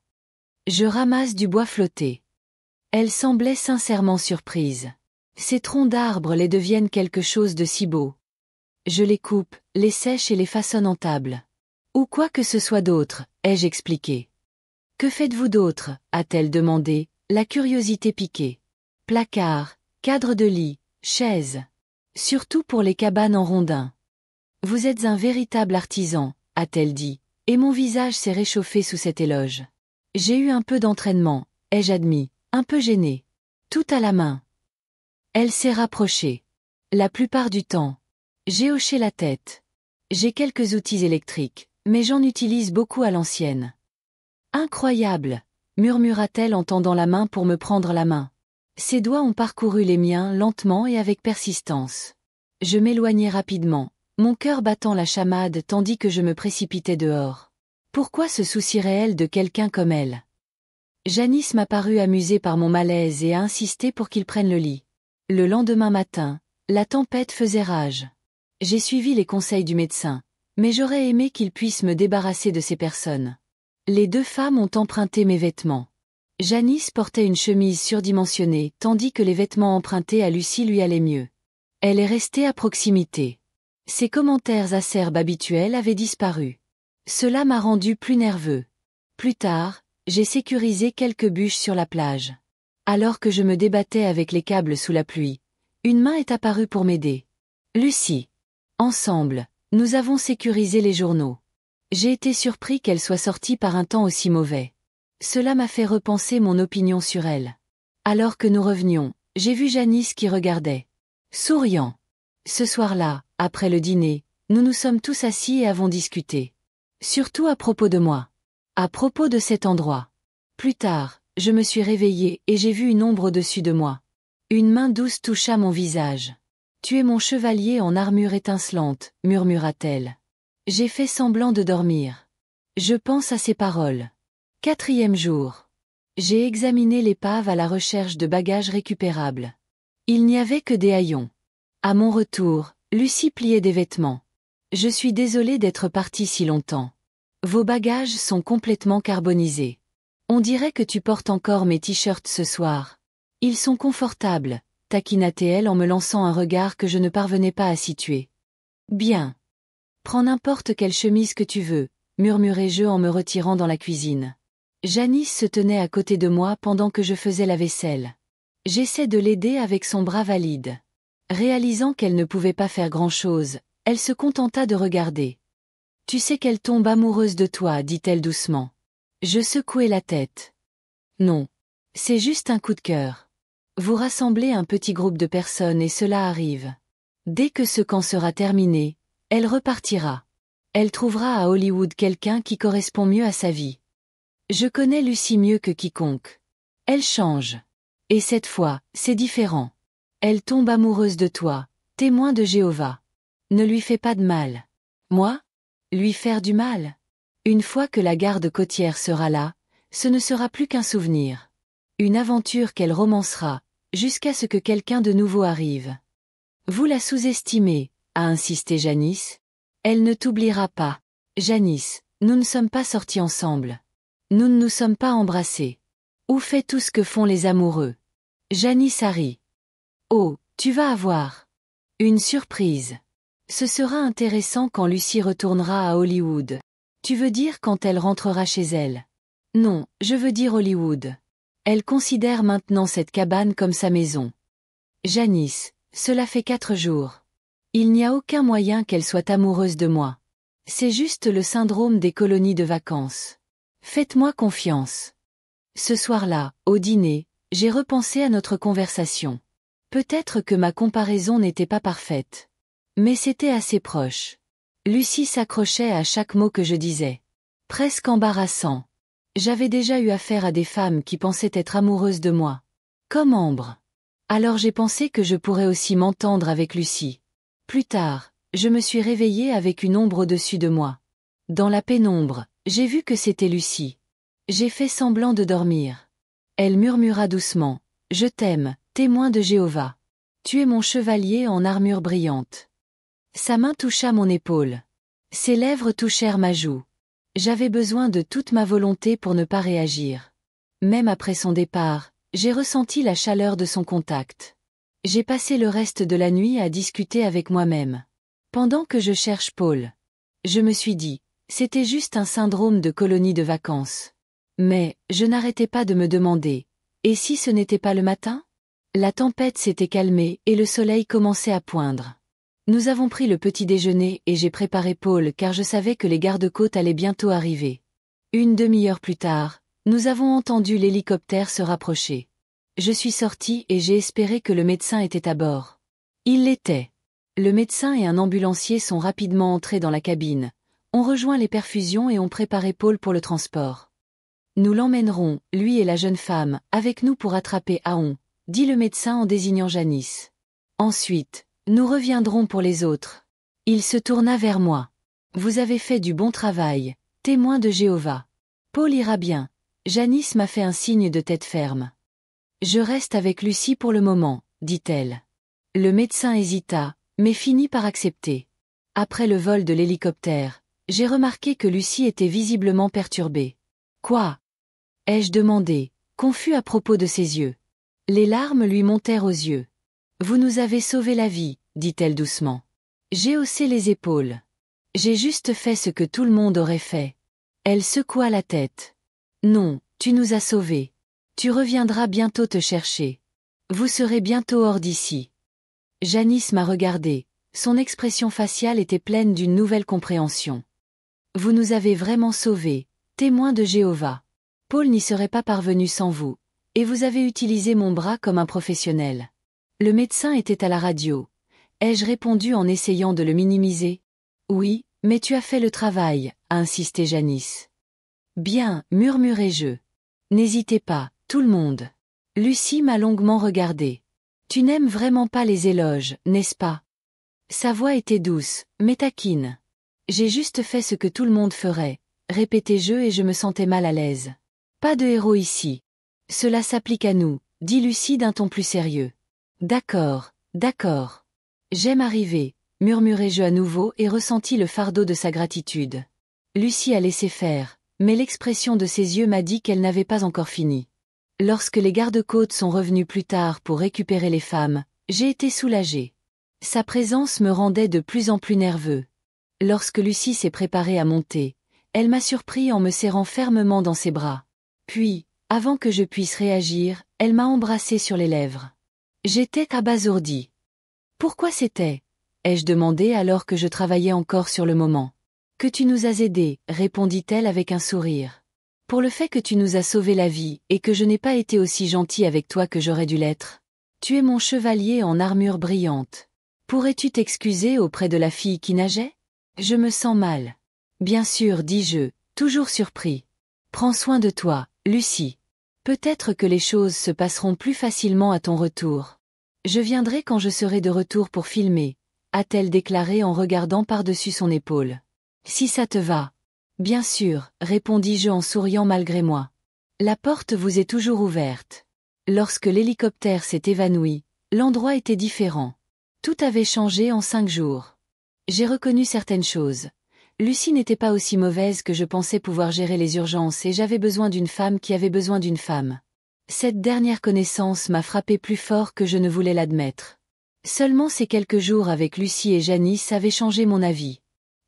Je ramasse du bois flotté. Elle semblait sincèrement surprise. Ces troncs d'arbres les deviennent quelque chose de si beau. Je les coupe, les sèche et les façonne en table. Ou quoi que ce soit d'autre, ai-je expliqué. Que faites-vous d'autre, a-t-elle demandé, la curiosité piquée. Placard, cadre de lit, chaises. Surtout pour les cabanes en rondins. Vous êtes un véritable artisan, a-t-elle dit, et mon visage s'est réchauffé sous cet éloge. J'ai eu un peu d'entraînement, ai-je admis, un peu gêné. Tout à la main. Elle s'est rapprochée. La plupart du temps. J'ai hoché la tête. J'ai quelques outils électriques, mais j'en utilise beaucoup à l'ancienne. Incroyable, murmura-t-elle en tendant la main pour me prendre la main. Ses doigts ont parcouru les miens lentement et avec persistance. Je m'éloignai rapidement, mon cœur battant la chamade tandis que je me précipitais dehors. Pourquoi se soucierait-elle de quelqu'un comme elle? Janice m'apparut amusée par mon malaise et a insisté pour qu'il prenne le lit. Le lendemain matin, la tempête faisait rage. J'ai suivi les conseils du médecin, mais j'aurais aimé qu'il puisse me débarrasser de ces personnes. Les deux femmes ont emprunté mes vêtements. Janice portait une chemise surdimensionnée tandis que les vêtements empruntés à Lucie lui allaient mieux. Elle est restée à proximité. Ses commentaires acerbes habituels avaient disparu. Cela m'a rendu plus nerveux. Plus tard, j'ai sécurisé quelques bûches sur la plage. Alors que je me débattais avec les câbles sous la pluie, une main est apparue pour m'aider. Lucie. Ensemble, nous avons sécurisé les journaux. J'ai été surpris qu'elle soit sortie par un temps aussi mauvais. Cela m'a fait repenser mon opinion sur elle. Alors que nous revenions, j'ai vu Janice qui regardait. Souriant. Ce soir-là, après le dîner, nous nous sommes tous assis et avons discuté. Surtout à propos de moi. À propos de cet endroit. Plus tard, je me suis réveillée et j'ai vu une ombre au-dessus de moi. Une main douce toucha mon visage. Tu es mon chevalier en armure étincelante, murmura-t-elle. J'ai fait semblant de dormir. Je pense à ces paroles. 4e jour. J'ai examiné l'épave à la recherche de bagages récupérables. Il n'y avait que des haillons. À mon retour, Lucie pliait des vêtements. Je suis désolée d'être partie si longtemps. Vos bagages sont complètement carbonisés. On dirait que tu portes encore mes t-shirts ce soir. Ils sont confortables, taquina-t-elle en me lançant un regard que je ne parvenais pas à situer. Bien. Prends n'importe quelle chemise que tu veux, murmurai-je en me retirant dans la cuisine. Janice se tenait à côté de moi pendant que je faisais la vaisselle. J'essaie de l'aider avec son bras valide. Réalisant qu'elle ne pouvait pas faire grand-chose, elle se contenta de regarder. Tu sais qu'elle tombe amoureuse de toi, dit-elle doucement. Je secouai la tête. Non. C'est juste un coup de cœur. Vous rassemblez un petit groupe de personnes et cela arrive. Dès que ce camp sera terminé, elle repartira. Elle trouvera à Hollywood quelqu'un qui correspond mieux à sa vie. Je connais Lucy mieux que quiconque. Elle change. Et cette fois, c'est différent. Elle tombe amoureuse de toi, témoin de Jéhovah. Ne lui fais pas de mal. Moi? Lui faire du mal? Une fois que la garde côtière sera là, ce ne sera plus qu'un souvenir. Une aventure qu'elle romancera, jusqu'à ce que quelqu'un de nouveau arrive. Vous la sous-estimez, a insisté Janice. Elle ne t'oubliera pas. Janice, nous ne sommes pas sortis ensemble. Nous ne nous sommes pas embrassés. Ou fait tout ce que font les amoureux. Janice a ri. Oh, tu vas avoir une surprise. Ce sera intéressant quand Lucy retournera à Hollywood. Tu veux dire quand elle rentrera chez elle? Non, je veux dire Hollywood. Elle considère maintenant cette cabane comme sa maison. Janice, cela fait 4 jours. Il n'y a aucun moyen qu'elle soit amoureuse de moi. C'est juste le syndrome des colonies de vacances. Faites-moi confiance. Ce soir-là, au dîner, j'ai repensé à notre conversation. Peut-être que ma comparaison n'était pas parfaite. Mais c'était assez proche. Lucy s'accrochait à chaque mot que je disais. Presque embarrassant. J'avais déjà eu affaire à des femmes qui pensaient être amoureuses de moi. Comme Ambre. Alors j'ai pensé que je pourrais aussi m'entendre avec Lucy. Plus tard, je me suis réveillée avec une ombre au-dessus de moi. Dans la pénombre, j'ai vu que c'était Lucy. J'ai fait semblant de dormir. Elle murmura doucement. Je t'aime, témoin de Jéhovah. Tu es mon chevalier en armure brillante. Sa main toucha mon épaule. Ses lèvres touchèrent ma joue. J'avais besoin de toute ma volonté pour ne pas réagir. Même après son départ, j'ai ressenti la chaleur de son contact. J'ai passé le reste de la nuit à discuter avec moi-même. Pendant que je cherche Paul. Je me suis dit, c'était juste un syndrome de colonie de vacances. Mais, je n'arrêtais pas de me demander, et si ce n'était pas le matin? La tempête s'était calmée et le soleil commençait à poindre. Nous avons pris le petit déjeuner et j'ai préparé Paul car je savais que les gardes-côtes allaient bientôt arriver. Une demi-heure plus tard, nous avons entendu l'hélicoptère se rapprocher. Je suis sortie et j'ai espéré que le médecin était à bord. Il l'était. Le médecin et un ambulancier sont rapidement entrés dans la cabine, ont rejoint les perfusions et ont préparé Paul pour le transport. Nous l'emmènerons, lui et la jeune femme, avec nous pour attraper Aon, dit le médecin en désignant Janice. Ensuite, nous reviendrons pour les autres. Il se tourna vers moi. Vous avez fait du bon travail, témoin de Jéhovah. Paul ira bien. Janice m'a fait un signe de tête ferme. Je reste avec Lucy pour le moment, dit-elle. Le médecin hésita, mais finit par accepter. Après le vol de l'hélicoptère, j'ai remarqué que Lucy était visiblement perturbée. Quoi? Ai-je demandé, confus à propos de ses yeux. Les larmes lui montèrent aux yeux. Vous nous avez sauvé la vie, dit-elle doucement. J'ai haussé les épaules. J'ai juste fait ce que tout le monde aurait fait. Elle secoua la tête. Non, tu nous as sauvés. Tu reviendras bientôt te chercher. Vous serez bientôt hors d'ici. Janice m'a regardé, son expression faciale était pleine d'une nouvelle compréhension. Vous nous avez vraiment sauvés, témoin de Jéhovah. Paul n'y serait pas parvenu sans vous, et vous avez utilisé mon bras comme un professionnel. Le médecin était à la radio. Ai-je répondu en essayant de le minimiser? Oui, mais tu as fait le travail, a insisté Janice. Bien, murmurai-je. N'hésitez pas, tout le monde. Lucy m'a longuement regardé. Tu n'aimes vraiment pas les éloges, n'est-ce pas? Sa voix était douce, mais taquine. J'ai juste fait ce que tout le monde ferait, répétai-je et je me sentais mal à l'aise. Pas de héros ici. Cela s'applique à nous, dit Lucy d'un ton plus sérieux. D'accord, d'accord. J'aime arriver, murmurai-je à nouveau et ressentis le fardeau de sa gratitude. Lucy a laissé faire, mais l'expression de ses yeux m'a dit qu'elle n'avait pas encore fini. Lorsque les gardes-côtes sont revenus plus tard pour récupérer les femmes, j'ai été soulagée. Sa présence me rendait de plus en plus nerveux. Lorsque Lucy s'est préparée à monter, elle m'a surpris en me serrant fermement dans ses bras. Puis, avant que je puisse réagir, elle m'a embrassé sur les lèvres. J'étais abasourdie. Pourquoi c'était? Ai-je demandé alors que je travaillais encore sur le moment. Que tu nous as aidés, répondit-elle avec un sourire. Pour le fait que tu nous as sauvé la vie et que je n'ai pas été aussi gentil avec toi que j'aurais dû l'être. Tu es mon chevalier en armure brillante. Pourrais-tu t'excuser auprès de la fille qui nageait? Je me sens mal. Bien sûr, dis-je, toujours surpris. Prends soin de toi, Lucie. Peut-être que les choses se passeront plus facilement à ton retour. Je viendrai quand je serai de retour pour filmer, a-t-elle déclaré en regardant par-dessus son épaule. Si ça te va. Bien sûr, répondis-je en souriant malgré moi. La porte vous est toujours ouverte. Lorsque l'hélicoptère s'est évanoui, l'endroit était différent. Tout avait changé en 5 jours. J'ai reconnu certaines choses. Lucie n'était pas aussi mauvaise que je pensais pouvoir gérer les urgences et j'avais besoin d'une femme qui avait besoin d'une femme. Cette dernière connaissance m'a frappé plus fort que je ne voulais l'admettre. Seulement ces quelques jours avec Lucie et Janice avaient changé mon avis.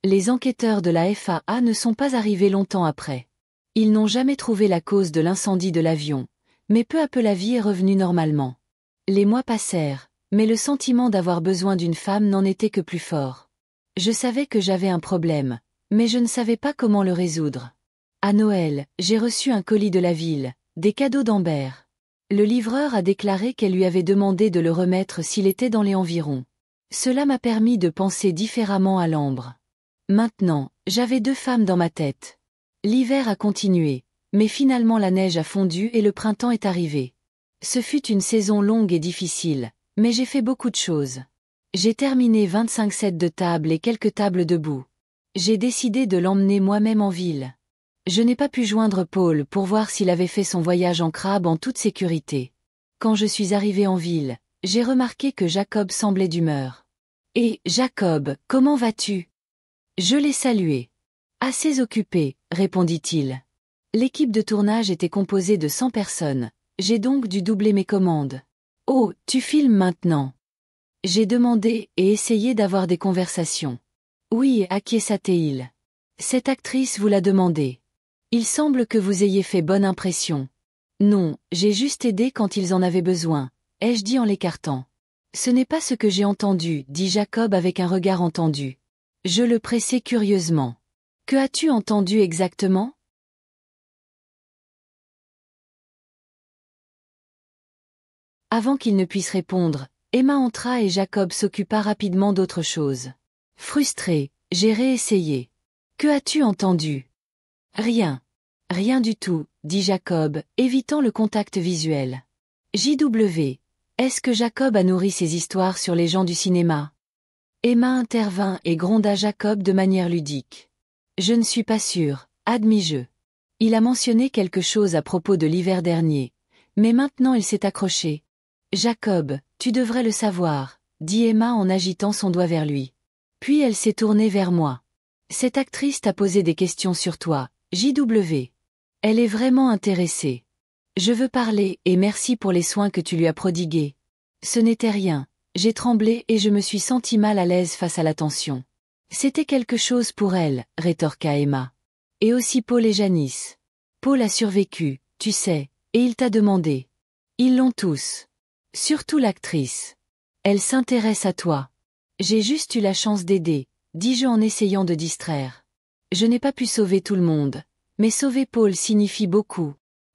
Les enquêteurs de la FAA ne sont pas arrivés longtemps après. Ils n'ont jamais trouvé la cause de l'incendie de l'avion, mais peu à peu la vie est revenue normalement. Les mois passèrent, mais le sentiment d'avoir besoin d'une femme n'en était que plus fort. Je savais que j'avais un problème, mais je ne savais pas comment le résoudre. À Noël, j'ai reçu un colis de la ville, des cadeaux d'Amber. Le livreur a déclaré qu'elle lui avait demandé de le remettre s'il était dans les environs. Cela m'a permis de penser différemment à l'Ambre. Maintenant, j'avais 2 femmes dans ma tête. L'hiver a continué, mais finalement la neige a fondu et le printemps est arrivé. Ce fut une saison longue et difficile, mais j'ai fait beaucoup de choses. J'ai terminé 25 sets de tables et quelques tables debout. J'ai décidé de l'emmener moi-même en ville. Je n'ai pas pu joindre Paul pour voir s'il avait fait son voyage en crabe en toute sécurité. Quand je suis arrivée en ville, j'ai remarqué que Jacob semblait d'humeur. « Et, Jacob, comment vas-tu » Je l'ai salué. « Assez occupé, répondit-il. L'équipe de tournage était composée de 100 personnes, j'ai donc dû doubler mes commandes. « Oh, tu filmes maintenant ?» J'ai demandé et essayé d'avoir des conversations. « Oui, acquiesça-t-il. Cette actrice vous l'a demandé. Il semble que vous ayez fait bonne impression. »« Non, j'ai juste aidé quand ils en avaient besoin, » ai-je dit en l'écartant. « Ce n'est pas ce que j'ai entendu, » dit Jacob avec un regard entendu. Je le pressai curieusement. « Que as-tu entendu exactement ?» Avant qu'il ne puisse répondre, Emma entra et Jacob s'occupa rapidement d'autre chose. Frustré, j'ai réessayé. « Que as-tu entendu ?»« Rien. Rien du tout, » dit Jacob, évitant le contact visuel. JW. Est-ce que Jacob a nourri ses histoires sur les gens du cinéma? Emma intervint et gronda Jacob de manière ludique. Je ne suis pas sûre, admis-je. Il a mentionné quelque chose à propos de l'hiver dernier, mais maintenant il s'est accroché. Jacob, tu devrais le savoir, dit Emma en agitant son doigt vers lui. Puis elle s'est tournée vers moi. Cette actrice t'a posé des questions sur toi, JW. Elle est vraiment intéressée. Je veux parler et merci pour les soins que tu lui as prodigués. Ce n'était rien, j'ai tremblé et je me suis sentie mal à l'aise face à l'attention. C'était quelque chose pour elle, rétorqua Emma. Et aussi Paul et Janice. Paul a survécu, tu sais, et il t'a demandé. Ils l'ont tous. Surtout l'actrice. Elle s'intéresse à toi. J'ai juste eu la chance d'aider, dis-je en essayant de distraire. Je n'ai pas pu sauver tout le monde, mais sauver Paul signifie beaucoup.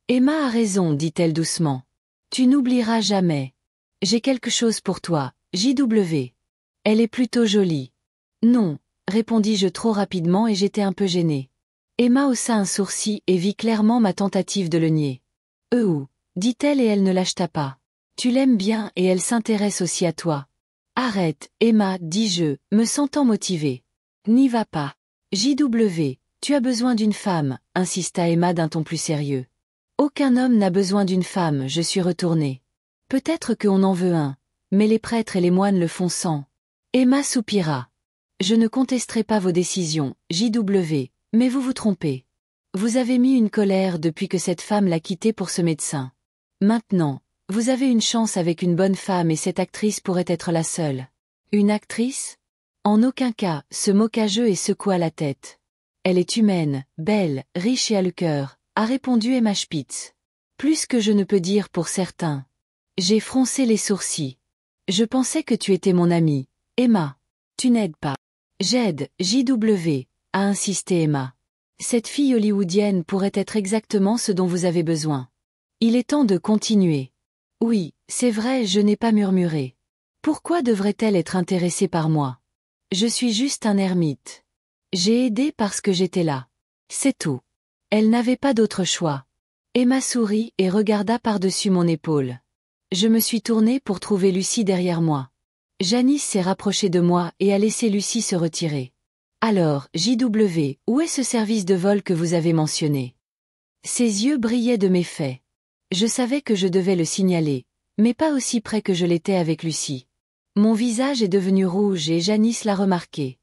Emma a raison, dit-elle doucement. Tu n'oublieras jamais. J'ai quelque chose pour toi, JW. Elle est plutôt jolie. Non, répondis-je trop rapidement et j'étais un peu gênée. Emma haussa un sourcil et vit clairement ma tentative de le nier. Dit-elle et elle ne l'acheta pas. Tu l'aimes bien et elle s'intéresse aussi à toi. Arrête, Emma, dis-je, me sentant motivée. N'y va pas. JW, tu as besoin d'une femme, insista Emma d'un ton plus sérieux. Aucun homme n'a besoin d'une femme, je suis retournée. Peut-être qu'on en veut un, mais les prêtres et les moines le font sans. Emma soupira. Je ne contesterai pas vos décisions, JW, mais vous vous trompez. Vous avez mis une colère depuis que cette femme l'a quitté pour ce médecin. Maintenant, vous avez une chance avec une bonne femme et cette actrice pourrait être la seule. Une actrice? En aucun cas, se moqua-je et secoua la tête. Elle est humaine, belle, riche et a le cœur, a répondu Emma Spitz. Plus que je ne peux dire pour certains. J'ai froncé les sourcils. Je pensais que tu étais mon amie, Emma. Tu n'aides pas. J'aide, JW, a insisté Emma. Cette fille hollywoodienne pourrait être exactement ce dont vous avez besoin. Il est temps de continuer. Oui, c'est vrai, je n'ai pas murmuré. Pourquoi devrait-elle être intéressée par moi? Je suis juste un ermite. J'ai aidé parce que j'étais là. C'est tout. Elle n'avait pas d'autre choix. Emma sourit et regarda par-dessus mon épaule. Je me suis tournée pour trouver Lucie derrière moi. Janice s'est rapprochée de moi et a laissé Lucie se retirer. Alors, JW, où est ce service de vol que vous avez mentionné? Ses yeux brillaient de méfait. Je savais que je devais le signaler, mais pas aussi près que je l'étais avec Lucie. Mon visage est devenu rouge et Janice l'a remarqué.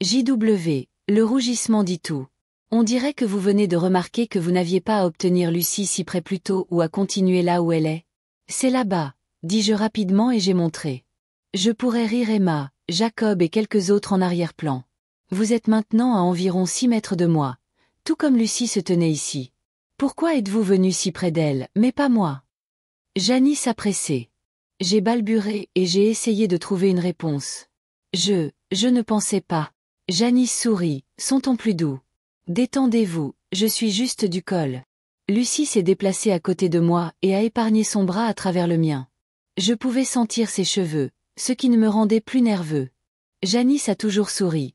JW, le rougissement dit tout. On dirait que vous venez de remarquer que vous n'aviez pas à obtenir Lucie si près plus tôt ou à continuer là où elle est. C'est là-bas, dis-je rapidement et j'ai montré. Je pourrais rire Emma, Jacob et quelques autres en arrière-plan. Vous êtes maintenant à environ 6 mètres de moi, tout comme Lucie se tenait ici. Pourquoi êtes-vous venu si près d'elle, mais pas moi? Janice a pressé. J'ai balbutié et j'ai essayé de trouver une réponse. Je ne pensais pas. Janice sourit, son ton plus doux. Détendez-vous, je suis juste du col. Lucie s'est déplacée à côté de moi et a épargné son bras à travers le mien. Je pouvais sentir ses cheveux, ce qui ne me rendait plus nerveux. Janice a toujours souri.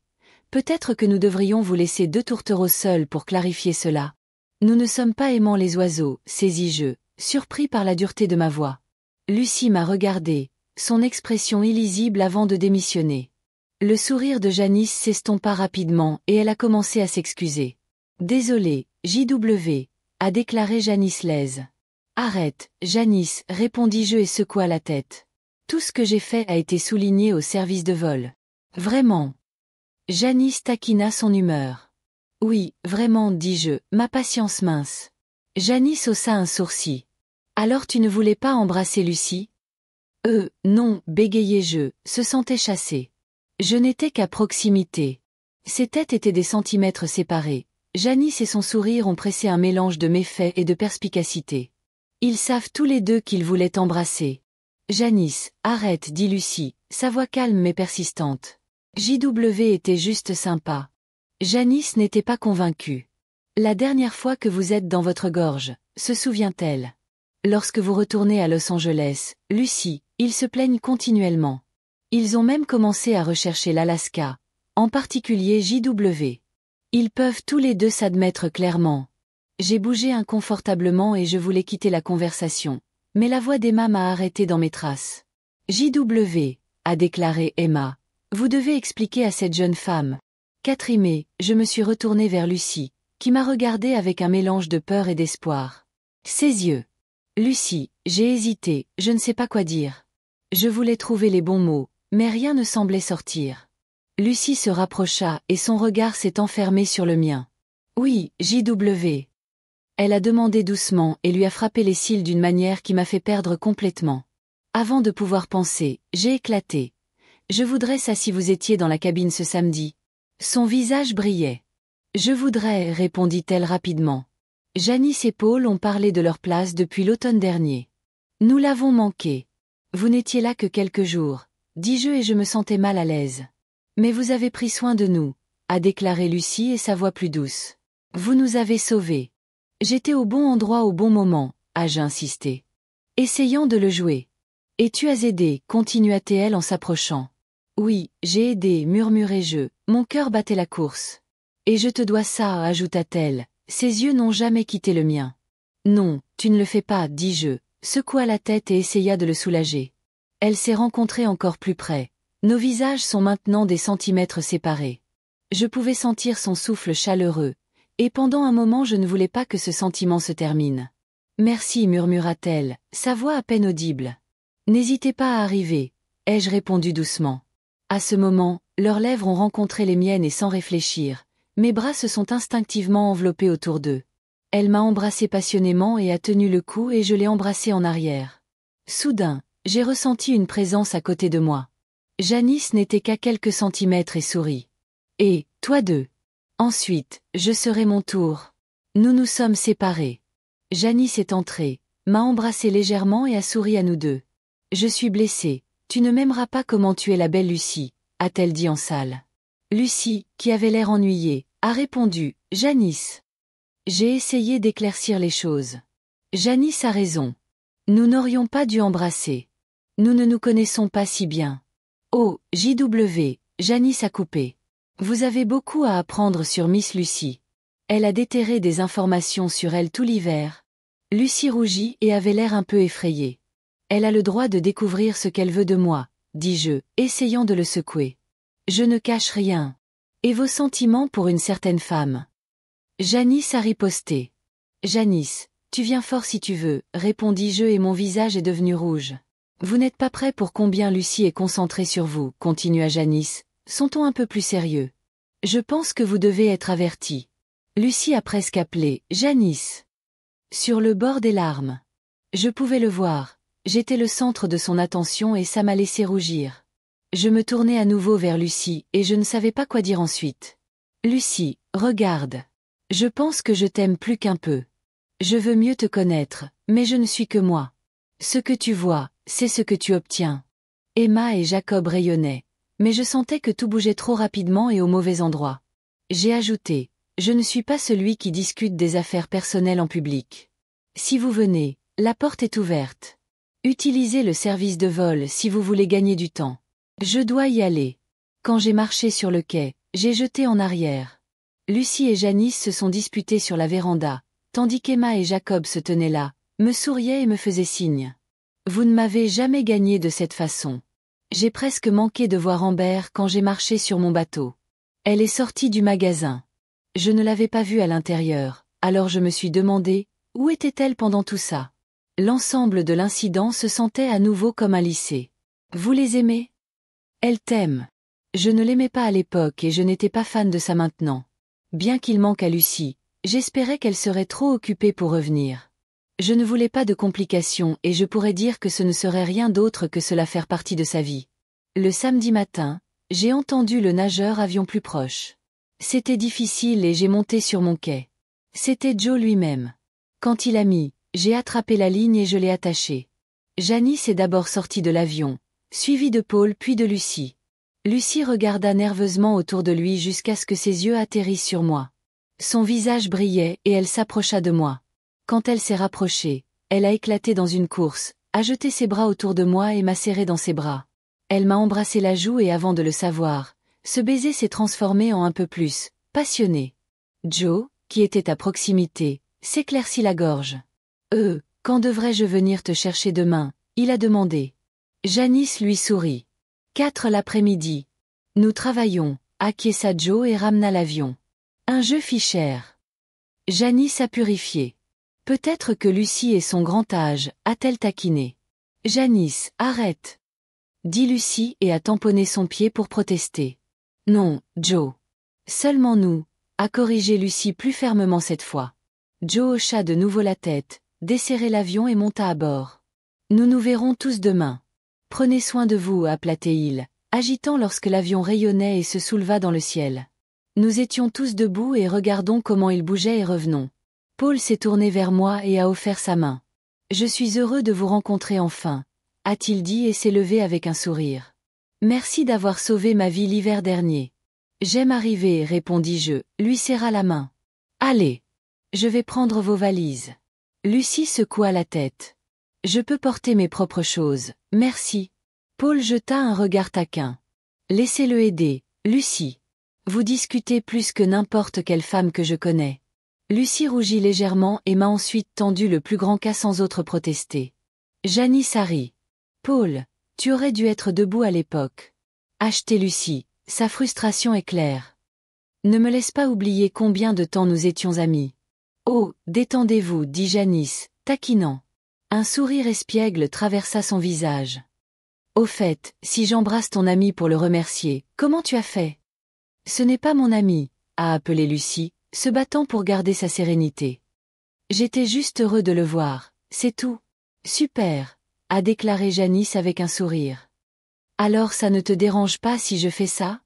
Peut-être que nous devrions vous laisser 2 tourtereaux seuls pour clarifier cela. Nous ne sommes pas aimants les oiseaux, saisis-je, surpris par la dureté de ma voix. Lucie m'a regardé, son expression illisible avant de démissionner. Le sourire de Janice s'estompa rapidement et elle a commencé à s'excuser. Désolée, JW, a déclaré Janice laise. Arrête, Janice, répondis-je et secoua la tête. Tout ce que j'ai fait a été souligné au service de vol. Vraiment. Janice taquina son humeur. Oui, vraiment, dis-je, ma patience mince. Janice haussa un sourcil. Alors tu ne voulais pas embrasser Lucie? Non, bégayai-je, se sentait chassé. Je n'étais qu'à proximité. Ses têtes étaient des centimètres séparés. Janice et son sourire ont pressé un mélange de méfait et de perspicacité. Ils savent tous les deux qu'ils voulaient embrasser. Janice, arrête, dit Lucie, sa voix calme mais persistante. JW était juste sympa. Janice n'était pas convaincue. La dernière fois que vous êtes dans votre gorge, se souvient-elle? Lorsque vous retournez à Los Angeles, Lucie, ils se plaignent continuellement. Ils ont même commencé à rechercher l'Alaska, en particulier JW. Ils peuvent tous les deux s'admettre clairement. J'ai bougé inconfortablement et je voulais quitter la conversation, mais la voix d'Emma m'a arrêté dans mes traces. JW, a déclaré Emma, vous devez expliquer à cette jeune femme. Quatrième, je me suis retournée vers Lucie, qui m'a regardée avec un mélange de peur et d'espoir. Ses yeux. Lucie, j'ai hésité, je ne sais pas quoi dire. Je voulais trouver les bons mots, mais rien ne semblait sortir. Lucie se rapprocha et son regard s'est enfermé sur le mien. Oui, JW. Elle a demandé doucement et lui a frappé les cils d'une manière qui m'a fait perdre complètement. Avant de pouvoir penser, j'ai éclaté. Je voudrais ça si vous étiez dans la cabine ce samedi. Son visage brillait. Je voudrais, répondit-elle rapidement. Janice et Paul ont parlé de leur place depuis l'automne dernier. Nous l'avons manqué. Vous n'étiez là que quelques jours, dis-je et je me sentais mal à l'aise. Mais vous avez pris soin de nous, a déclaré Lucie et sa voix plus douce. Vous nous avez sauvés. J'étais au bon endroit au bon moment, ai-je insisté. Essayant de le jouer. Et tu as aidé, continua-t-elle en s'approchant. Oui, j'ai aidé, murmurai-je, mon cœur battait la course. Et je te dois ça, ajouta-t-elle, ses yeux n'ont jamais quitté le mien. Non, tu ne le fais pas, dis-je, secoua la tête et essaya de le soulager. Elle s'est rencontrée encore plus près. Nos visages sont maintenant des centimètres séparés. Je pouvais sentir son souffle chaleureux, et pendant un moment je ne voulais pas que ce sentiment se termine. Merci, murmura-t-elle, sa voix à peine audible. N'hésitez pas à arriver, ai-je répondu doucement. À ce moment, leurs lèvres ont rencontré les miennes et sans réfléchir, mes bras se sont instinctivement enveloppés autour d'eux. Elle m'a embrassé passionnément et a tenu le cou et je l'ai embrassé en arrière. Soudain, j'ai ressenti une présence à côté de moi. Janice n'était qu'à quelques centimètres et sourit. Et, toi deux. Ensuite, je serai mon tour. Nous nous sommes séparés. Janice est entrée, m'a embrassé légèrement et a souri à nous deux. Je suis blessée, tu ne m'aimeras pas comment tu es la belle Lucie, a-t-elle dit en salle. Lucie, qui avait l'air ennuyée, a répondu Janice. J'ai essayé d'éclaircir les choses. Janice a raison. Nous n'aurions pas dû embrasser. Nous ne nous connaissons pas si bien. Oh, JW, Janice a coupé. Vous avez beaucoup à apprendre sur Miss Lucy. Elle a déterré des informations sur elle tout l'hiver. Lucy rougit et avait l'air un peu effrayée. Elle a le droit de découvrir ce qu'elle veut de moi, dis-je, essayant de le secouer. Je ne cache rien. Et vos sentiments pour une certaine femme? Janice a riposté. Janice, tu viens fort si tu veux, répondis-je et mon visage est devenu rouge. Vous n'êtes pas prêt pour combien Lucy est concentrée sur vous, continua Janice, son ton un peu plus sérieux. Je pense que vous devez être averti. Lucy a presque appelé, Janice. Sur le bord des larmes. Je pouvais le voir, j'étais le centre de son attention et ça m'a laissé rougir. Je me tournai à nouveau vers Lucy et je ne savais pas quoi dire ensuite. Lucy, regarde. Je pense que je t'aime plus qu'un peu. Je veux mieux te connaître, mais je ne suis que moi. Ce que tu vois, c'est ce que tu obtiens. Emma et Jacob rayonnaient, mais je sentais que tout bougeait trop rapidement et au mauvais endroit. J'ai ajouté, je ne suis pas celui qui discute des affaires personnelles en public. Si vous venez, la porte est ouverte. Utilisez le service de vol si vous voulez gagner du temps. Je dois y aller. Quand j'ai marché sur le quai, j'ai jeté en arrière. Lucy et Janice se sont disputées sur la véranda, tandis qu'Emma et Jacob se tenaient là, me souriaient et me faisaient signe. Vous ne m'avez jamais gagné de cette façon. J'ai presque manqué de voir Amber quand j'ai marché sur mon bateau. Elle est sortie du magasin. Je ne l'avais pas vue à l'intérieur, alors je me suis demandé, où était-elle pendant tout ça? L'ensemble de l'incident se sentait à nouveau comme un lycée. Vous les aimez? Elle t'aime. Je ne l'aimais pas à l'époque et je n'étais pas fan de ça maintenant. Bien qu'il manque à Lucy, j'espérais qu'elle serait trop occupée pour revenir. Je ne voulais pas de complications et je pourrais dire que ce ne serait rien d'autre que cela faire partie de sa vie. Le samedi matin, j'ai entendu le nageur avion plus proche. C'était difficile et j'ai monté sur mon quai. C'était Joe lui-même. Quand il a mis, j'ai attrapé la ligne et je l'ai attachée. Janice est d'abord sortie de l'avion, suivie de Paul puis de Lucy. Lucy regarda nerveusement autour de lui jusqu'à ce que ses yeux atterrissent sur moi. Son visage brillait et elle s'approcha de moi. Quand elle s'est rapprochée, elle a éclaté dans une course, a jeté ses bras autour de moi et m'a serré dans ses bras. Elle m'a embrassé la joue et avant de le savoir, ce baiser s'est transformé en un peu plus, passionné. Joe, qui était à proximité, s'éclaircit la gorge. Quand devrais-je venir te chercher demain? Il a demandé. Janice lui sourit. 4 l'après-midi. Nous travaillons, acquiesça Joe et ramena l'avion. Un jeu fit cher. Janice a purifié. Peut-être que Lucy et son grand âge, a-t-elle taquiné. Janice, arrête. Dit Lucy et a tamponné son pied pour protester. Non, Joe. Seulement nous, a corrigé Lucy plus fermement cette fois. Joe hocha de nouveau la tête, desserra l'avion et monta à bord. Nous nous verrons tous demain. Prenez soin de vous, appela-t-il, agitant lorsque l'avion rayonnait et se souleva dans le ciel. Nous étions tous debout et regardons comment il bougeait et revenons. Paul s'est tourné vers moi et a offert sa main. Je suis heureux de vous rencontrer enfin, a-t-il dit et s'est levé avec un sourire. Merci d'avoir sauvé ma vie l'hiver dernier. J'aime arriver, répondis-je, lui serra la main. Allez. Je vais prendre vos valises. Lucy secoua la tête. Je peux porter mes propres choses, merci. Paul jeta un regard taquin. Laissez-le aider, Lucy. Vous discutez plus que n'importe quelle femme que je connais. Lucy rougit légèrement et m'a ensuite tendu le plus grand cas sans autre protester. Janice a ri. Paul, tu aurais dû être debout à l'époque. Achetez Lucy, sa frustration est claire. Ne me laisse pas oublier combien de temps nous étions amis. Oh, détendez-vous, dit Janice, taquinant. Un sourire espiègle traversa son visage. Au fait, si j'embrasse ton ami pour le remercier, comment tu as fait? Ce n'est pas mon ami, a appelé Lucy, se battant pour garder sa sérénité. J'étais juste heureux de le voir, c'est tout. Super, a déclaré Janice avec un sourire. Alors ça ne te dérange pas si je fais ça?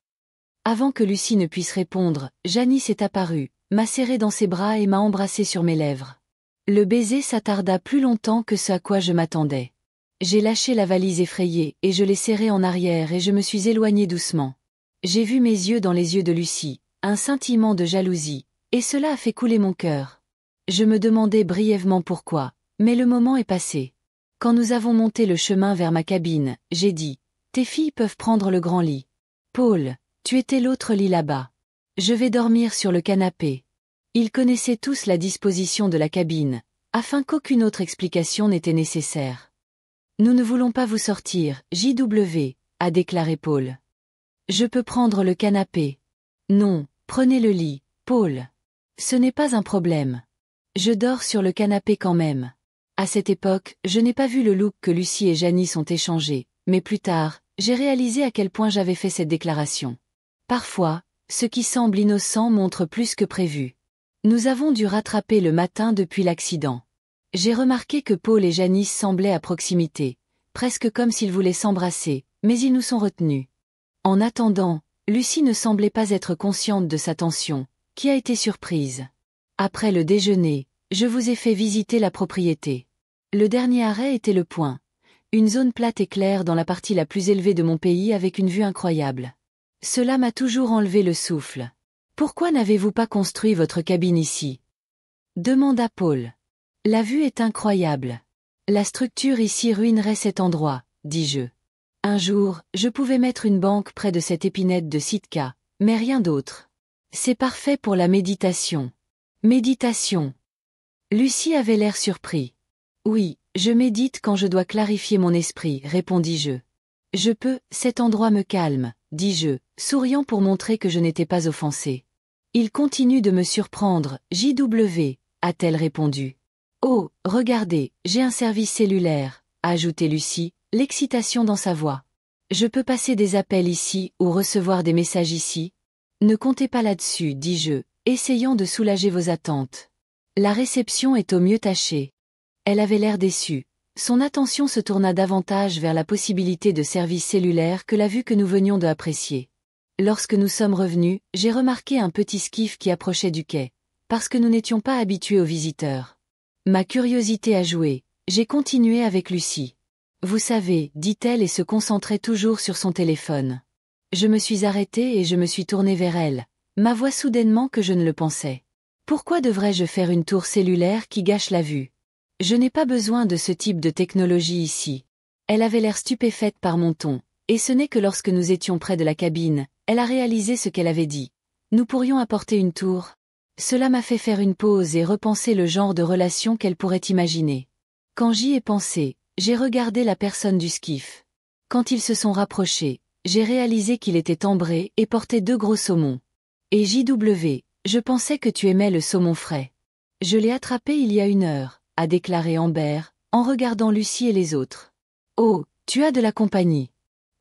Avant que Lucy ne puisse répondre, Janice est apparue, m'a serré dans ses bras et m'a embrassé sur mes lèvres. Le baiser s'attarda plus longtemps que ce à quoi je m'attendais. J'ai lâché la valise effrayée et je l'ai serrée en arrière et je me suis éloignée doucement. J'ai vu mes yeux dans les yeux de Lucy, un scintillement de jalousie, et cela a fait couler mon cœur. Je me demandais brièvement pourquoi, mais le moment est passé. Quand nous avons monté le chemin vers ma cabine, j'ai dit, « Tes filles peuvent prendre le grand lit. Paul, tu étais l'autre lit là-bas. Je vais dormir sur le canapé. » Ils connaissaient tous la disposition de la cabine, afin qu'aucune autre explication n'était nécessaire. « Nous ne voulons pas vous sortir, JW, a déclaré Paul. « Je peux prendre le canapé. »« Non, prenez le lit, Paul. Ce n'est pas un problème. Je dors sur le canapé quand même. » À cette époque, je n'ai pas vu le look que Lucie et Janice ont échangé, mais plus tard, j'ai réalisé à quel point j'avais fait cette déclaration. Parfois, ce qui semble innocent montre plus que prévu. Nous avons dû rattraper le matin depuis l'accident. J'ai remarqué que Paul et Janice semblaient à proximité, presque comme s'ils voulaient s'embrasser, mais ils nous sont retenus. En attendant, Lucie ne semblait pas être consciente de sa tension, qui a été surprise. Après le déjeuner, je vous ai fait visiter la propriété. Le dernier arrêt était le Point, une zone plate et claire dans la partie la plus élevée de mon pays avec une vue incroyable. Cela m'a toujours enlevé le souffle. Pourquoi n'avez-vous pas construit votre cabine ici? Demanda Paul. La vue est incroyable. La structure ici ruinerait cet endroit, dis-je. Un jour, je pouvais mettre une banque près de cette épinette de Sitka, mais rien d'autre. C'est parfait pour la méditation. Méditation. Lucie avait l'air surpris. Oui, je médite quand je dois clarifier mon esprit, répondis-je. Je peux, cet endroit me calme, dis-je, souriant pour montrer que je n'étais pas offensé. Il continue de me surprendre, JW, a-t-elle répondu. Oh, regardez, j'ai un service cellulaire, a ajouté Lucie, l'excitation dans sa voix. Je peux passer des appels ici ou recevoir des messages ici? Ne comptez pas là-dessus, dis-je, essayant de soulager vos attentes. La réception est au mieux tachée. Elle avait l'air déçue. Son attention se tourna davantage vers la possibilité de service cellulaire que la vue que nous venions de apprécier. Lorsque nous sommes revenus, j'ai remarqué un petit skiff qui approchait du quai, parce que nous n'étions pas habitués aux visiteurs. Ma curiosité a joué, j'ai continué avec Lucie. Vous savez, dit-elle et se concentrait toujours sur son téléphone. Je me suis arrêtée et je me suis tournée vers elle, ma voix soudainement que je ne le pensais. Pourquoi devrais-je faire une tour cellulaire qui gâche la vue? Je n'ai pas besoin de ce type de technologie ici. Elle avait l'air stupéfaite par mon ton, et ce n'est que lorsque nous étions près de la cabine, elle a réalisé ce qu'elle avait dit. Nous pourrions apporter une tour. Cela m'a fait faire une pause et repenser le genre de relation qu'elle pourrait imaginer. Quand j'y ai pensé, j'ai regardé la personne du skiff. Quand ils se sont rapprochés, j'ai réalisé qu'il était ambré et portait 2 gros saumons. Et JW, je pensais que tu aimais le saumon frais. Je l'ai attrapé il y a 1 heure, a déclaré Amber, en regardant Lucie et les autres. Oh, tu as de la compagnie.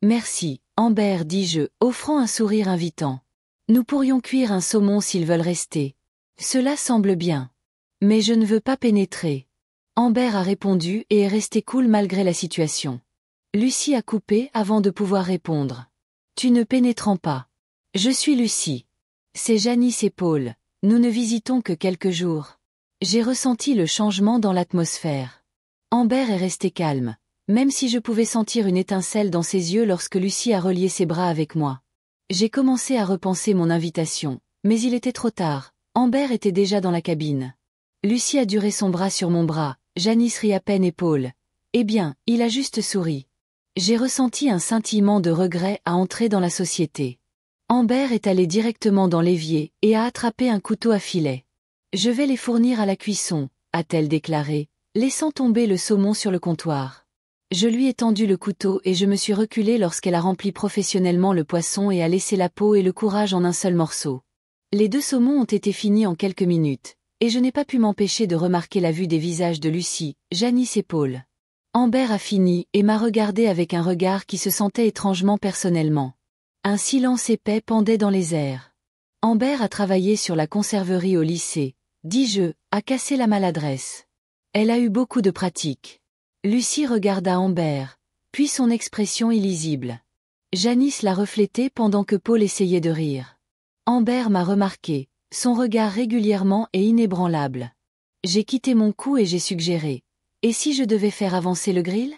Merci, Amber, dis-je, offrant un sourire invitant. Nous pourrions cuire un saumon s'ils veulent rester. Cela semble bien. Mais je ne veux pas pénétrer. Amber a répondu et est restée cool malgré la situation. Lucie a coupé avant de pouvoir répondre. Tu ne pénétrant pas. Je suis Lucie. C'est Janice et Paul, nous ne visitons que quelques jours. J'ai ressenti le changement dans l'atmosphère. Amber est restée calme, même si je pouvais sentir une étincelle dans ses yeux lorsque Lucie a relié ses bras avec moi. J'ai commencé à repenser mon invitation, mais il était trop tard, Amber était déjà dans la cabine. Lucie a duré son bras sur mon bras, Janice rit à peine et Paul. Eh bien, il a juste souri. J'ai ressenti un scintillement de regret à entrer dans la société. Amber est allée directement dans l'évier et a attrapé un couteau à filet. Je vais les fournir à la cuisson, a-t-elle déclaré, laissant tomber le saumon sur le comptoir. Je lui ai tendu le couteau et je me suis reculée lorsqu'elle a rempli professionnellement le poisson et a laissé la peau et le courage en un seul morceau. Les 2 saumons ont été finis en quelques minutes, et je n'ai pas pu m'empêcher de remarquer la vue des visages de Lucie, Janice et Paul. Amber a fini et m'a regardé avec un regard qui se sentait étrangement personnellement. Un silence épais pendait dans les airs. Amber a travaillé sur la conserverie au lycée, dis-je, a cassé la maladresse. Elle a eu beaucoup de pratique. Lucie regarda Amber, puis son expression illisible. Janice l'a reflétée pendant que Paul essayait de rire. Amber m'a remarqué, son regard régulièrement et inébranlable. J'ai quitté mon cou et j'ai suggéré. Et si je devais faire avancer le grill?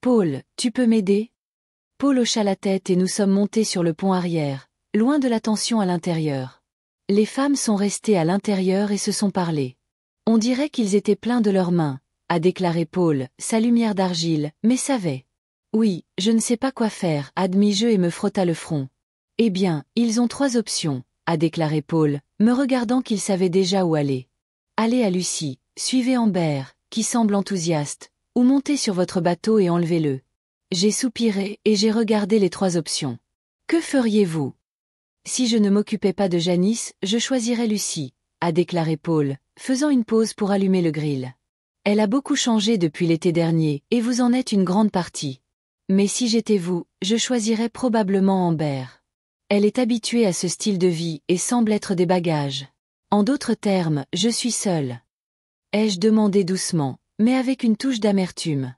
Paul, tu peux m'aider? Paul hocha la tête et nous sommes montés sur le pont arrière, loin de la tension à l'intérieur. Les femmes sont restées à l'intérieur et se sont parlé. On dirait qu'ils étaient pleins de leurs mains, a déclaré Paul, sa lumière d'argile, mais savait. Oui, je ne sais pas quoi faire, admis-je et me frotta le front. Eh bien, ils ont 3 options, a déclaré Paul, me regardant qu'il savait déjà où aller. Allez à Lucie, suivez Amber, qui semble enthousiaste, ou montez sur votre bateau et enlevez-le. J'ai soupiré et j'ai regardé les 3 options. Que feriez-vous? Si je ne m'occupais pas de Janice, je choisirais Lucie, a déclaré Paul, faisant une pause pour allumer le grill. Elle a beaucoup changé depuis l'été dernier, et vous en êtes une grande partie. Mais si j'étais vous, je choisirais probablement Amber. Elle est habituée à ce style de vie et semble être des bagages. En d'autres termes, je suis seule. Ai-je demandé doucement, mais avec une touche d'amertume.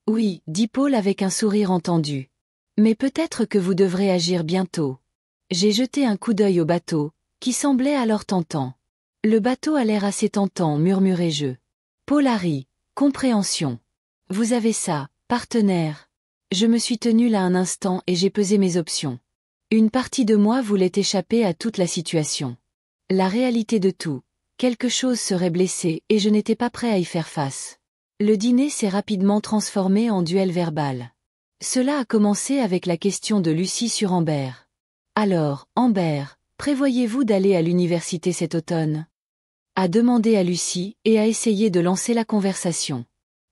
Oui, dit Paul avec un sourire entendu. Mais peut-être que vous devrez agir bientôt. J'ai jeté un coup d'œil au bateau, qui semblait alors tentant. Le bateau a l'air assez tentant, murmurai-je. Paul a ri, compréhension. Vous avez ça, partenaire. Je me suis tenu là un instant et j'ai pesé mes options. Une partie de moi voulait échapper à toute la situation. La réalité de tout, quelque chose serait blessé et je n'étais pas prêt à y faire face. Le dîner s'est rapidement transformé en duel verbal. Cela a commencé avec la question de Lucie sur Amber. Alors, Amber, prévoyez-vous d'aller à l'université cet automne? A demandé à Lucie et a essayé de lancer la conversation.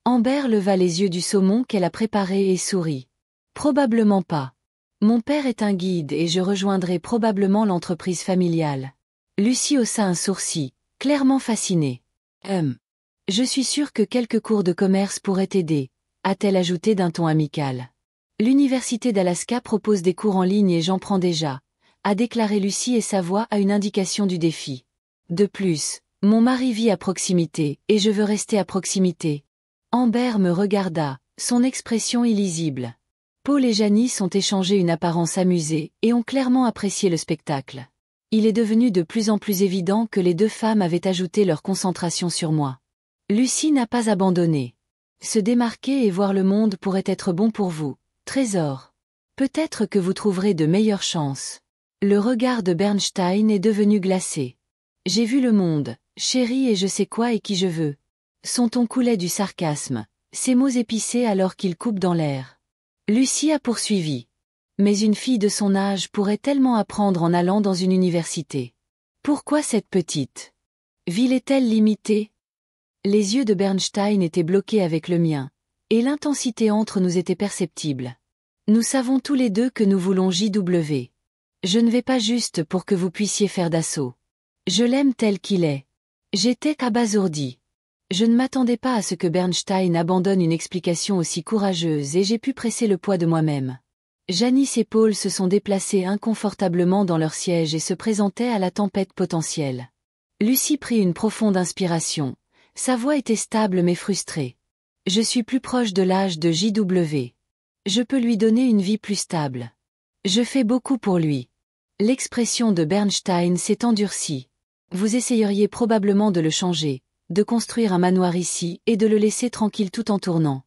Amber leva les yeux du saumon qu'elle a préparé et sourit. Probablement pas. Mon père est un guide et je rejoindrai probablement l'entreprise familiale. Lucie haussa un sourcil, clairement fascinée. Je suis sûre que quelques cours de commerce pourraient t'aider, a-t-elle ajouté d'un ton amical. L'université d'Alaska propose des cours en ligne et j'en prends déjà, a déclaré Lucie et sa voix a une indication du défi. De plus, mon mari vit à proximité et je veux rester à proximité. Amber me regarda, son expression illisible. Paul et Janice ont échangé une apparence amusée et ont clairement apprécié le spectacle. Il est devenu de plus en plus évident que les 2 femmes avaient ajouté leur concentration sur moi. Lucie n'a pas abandonné. Se démarquer et voir le monde pourrait être bon pour vous, trésor. Peut-être que vous trouverez de meilleures chances. Le regard de Bernstein est devenu glacé. J'ai vu le monde, chérie et je sais quoi et qui je veux. Son ton coulait du sarcasme, ses mots épicés alors qu'il coupe dans l'air. Lucie a poursuivi. Mais une fille de son âge pourrait tellement apprendre en allant dans une université. Pourquoi cette petite ville est-elle limitée? Les yeux de Bernstein étaient bloqués avec le mien, et l'intensité entre nous était perceptible. Nous savons tous les 2 que nous voulons JW. Je ne vais pas juste pour que vous puissiez faire d'assaut. Je l'aime tel qu'il est. J'étais abasourdi. Je ne m'attendais pas à ce que Bernstein abandonne une explication aussi courageuse et j'ai pu presser le poids de moi-même. Janice et Paul se sont déplacés inconfortablement dans leur siège et se présentaient à la tempête potentielle. Lucie prit une profonde inspiration. Sa voix était stable mais frustrée. Je suis plus proche de l'âge de JW. Je peux lui donner une vie plus stable. Je fais beaucoup pour lui. L'expression de Bernstein s'est endurcie. Vous essayeriez probablement de le changer, de construire un manoir ici et de le laisser tranquille tout en tournant.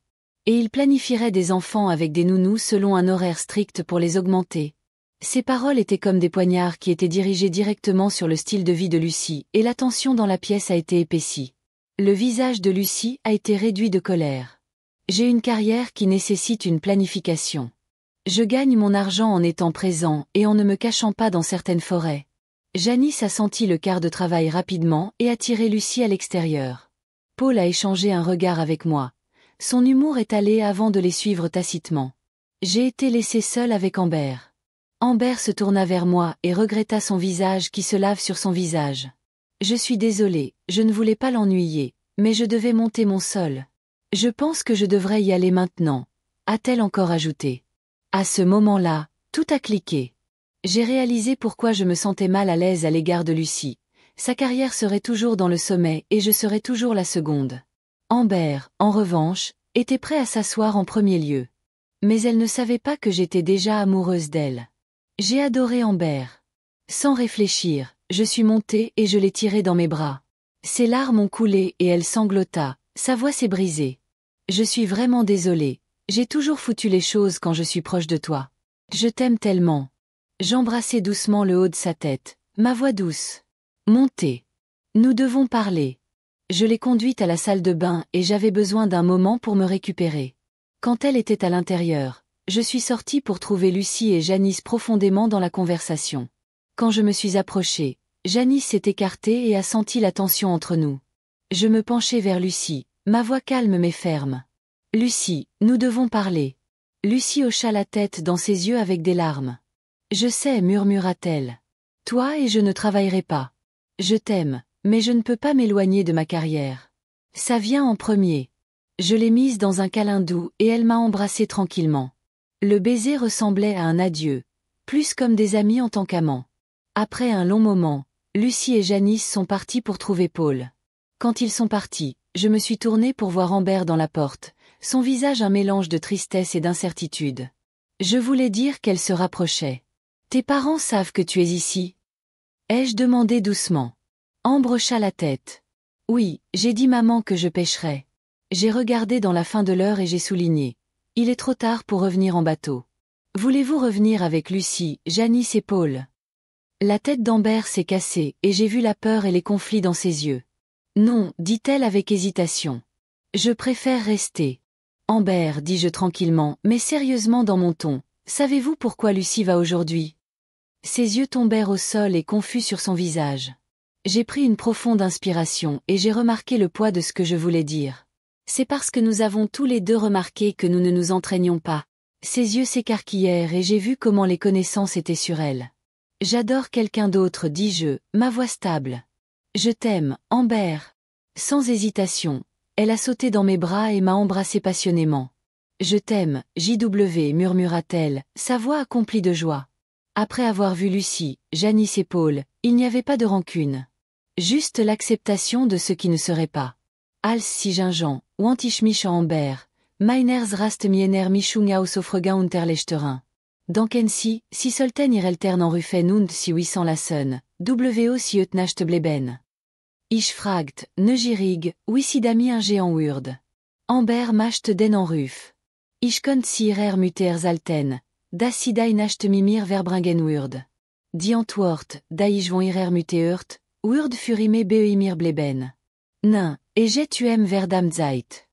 Et il planifierait des enfants avec des nounous selon un horaire strict pour les augmenter. Ces paroles étaient comme des poignards qui étaient dirigés directement sur le style de vie de Lucie et la tension dans la pièce a été épaissie. Le visage de Lucie a été réduit de colère. J'ai une carrière qui nécessite une planification. Je gagne mon argent en étant présent et en ne me cachant pas dans certaines forêts. Janice a senti le quart de travail rapidement et a tiré Lucie à l'extérieur. Paul a échangé un regard avec moi. Son humour est allé avant de les suivre tacitement. J'ai été laissé seul avec Amber. Amber se tourna vers moi et regretta son visage qui se lave sur son visage. Je suis désolée, je ne voulais pas l'ennuyer, mais je devais monter mon sol. Je pense que je devrais y aller maintenant, a-t-elle encore ajouté. À ce moment-là, tout a cliqué. J'ai réalisé pourquoi je me sentais mal à l'aise à l'égard de Lucie. Sa carrière serait toujours dans le sommet et je serais toujours la seconde. Amber, en revanche, était prêt à s'asseoir en premier lieu. Mais elle ne savait pas que j'étais déjà amoureuse d'elle. J'ai adoré Amber. Sans réfléchir, je suis montée et je l'ai tirée dans mes bras. Ses larmes ont coulé et elle sanglota, sa voix s'est brisée. Je suis vraiment désolée, j'ai toujours foutu les choses quand je suis proche de toi. Je t'aime tellement. J'embrassai doucement le haut de sa tête, ma voix douce. Montez. Nous devons parler. Je l'ai conduite à la salle de bain et j'avais besoin d'un moment pour me récupérer. Quand elle était à l'intérieur, je suis sortie pour trouver Lucie et Janice profondément dans la conversation. Quand je me suis approchée, Janice s'est écartée et a senti la tension entre nous. Je me penchai vers Lucie, ma voix calme mais ferme. Lucie, nous devons parler. Lucie hocha la tête dans ses yeux avec des larmes. Je sais, murmura-t-elle. Toi et je ne travaillerai pas. Je t'aime, mais je ne peux pas m'éloigner de ma carrière. Ça vient en premier. Je l'ai mise dans un câlin doux et elle m'a embrassé tranquillement. Le baiser ressemblait à un adieu, plus comme des amis en tant qu'amants. Après un long moment, Lucie et Janice sont partis pour trouver Paul. Quand ils sont partis, je me suis tournée pour voir Amber dans la porte, son visage un mélange de tristesse et d'incertitude. Je voulais dire qu'elle se rapprochait. Tes parents savent que tu es ici? Ai-je demandé doucement. Amber hocha la tête. Oui, j'ai dit maman que je pêcherais. J'ai regardé dans la fin de l'heure et j'ai souligné. Il est trop tard pour revenir en bateau. Voulez-vous revenir avec Lucie, Janice et Paul? La tête d'Amber s'est cassée et j'ai vu la peur et les conflits dans ses yeux. Non, dit-elle avec hésitation. Je préfère rester. Amber, dis-je tranquillement, mais sérieusement dans mon ton, savez-vous pourquoi Lucie va aujourd'hui? Ses yeux tombèrent au sol et confus sur son visage. J'ai pris une profonde inspiration et j'ai remarqué le poids de ce que je voulais dire. C'est parce que nous avons tous les deux remarqué que nous ne nous entraînions pas. Ses yeux s'écarquillèrent et j'ai vu comment les connaissances étaient sur elle. J'adore quelqu'un d'autre, dis-je, ma voix stable. Je t'aime, Amber. Sans hésitation, elle a sauté dans mes bras et m'a embrassé passionnément. Je t'aime, JW, murmura-t-elle, sa voix accomplie de joie. Après avoir vu Lucie, Janice et Paul, il n'y avait pas de rancune. Juste l'acceptation de ce qui ne serait pas. Als si gingeant, want ich mich Amber, meiners rast miener Mischung ausofrega unterlechterin. Danken si sollten ihr Eltern en rufen und si wissant lassen, wo si et nacht bleben. Ich fragt, neugirig, si dami un géant wurd. Amber macht den en ruf. Ich konnt si ihrer muter alten, da si dai nacht mimir verbringen wurd. Die Antwort, da ich von ihrer muteurt, wurd furime beimir bleben. Nain, et j'ai tu aimes verdam Zeit.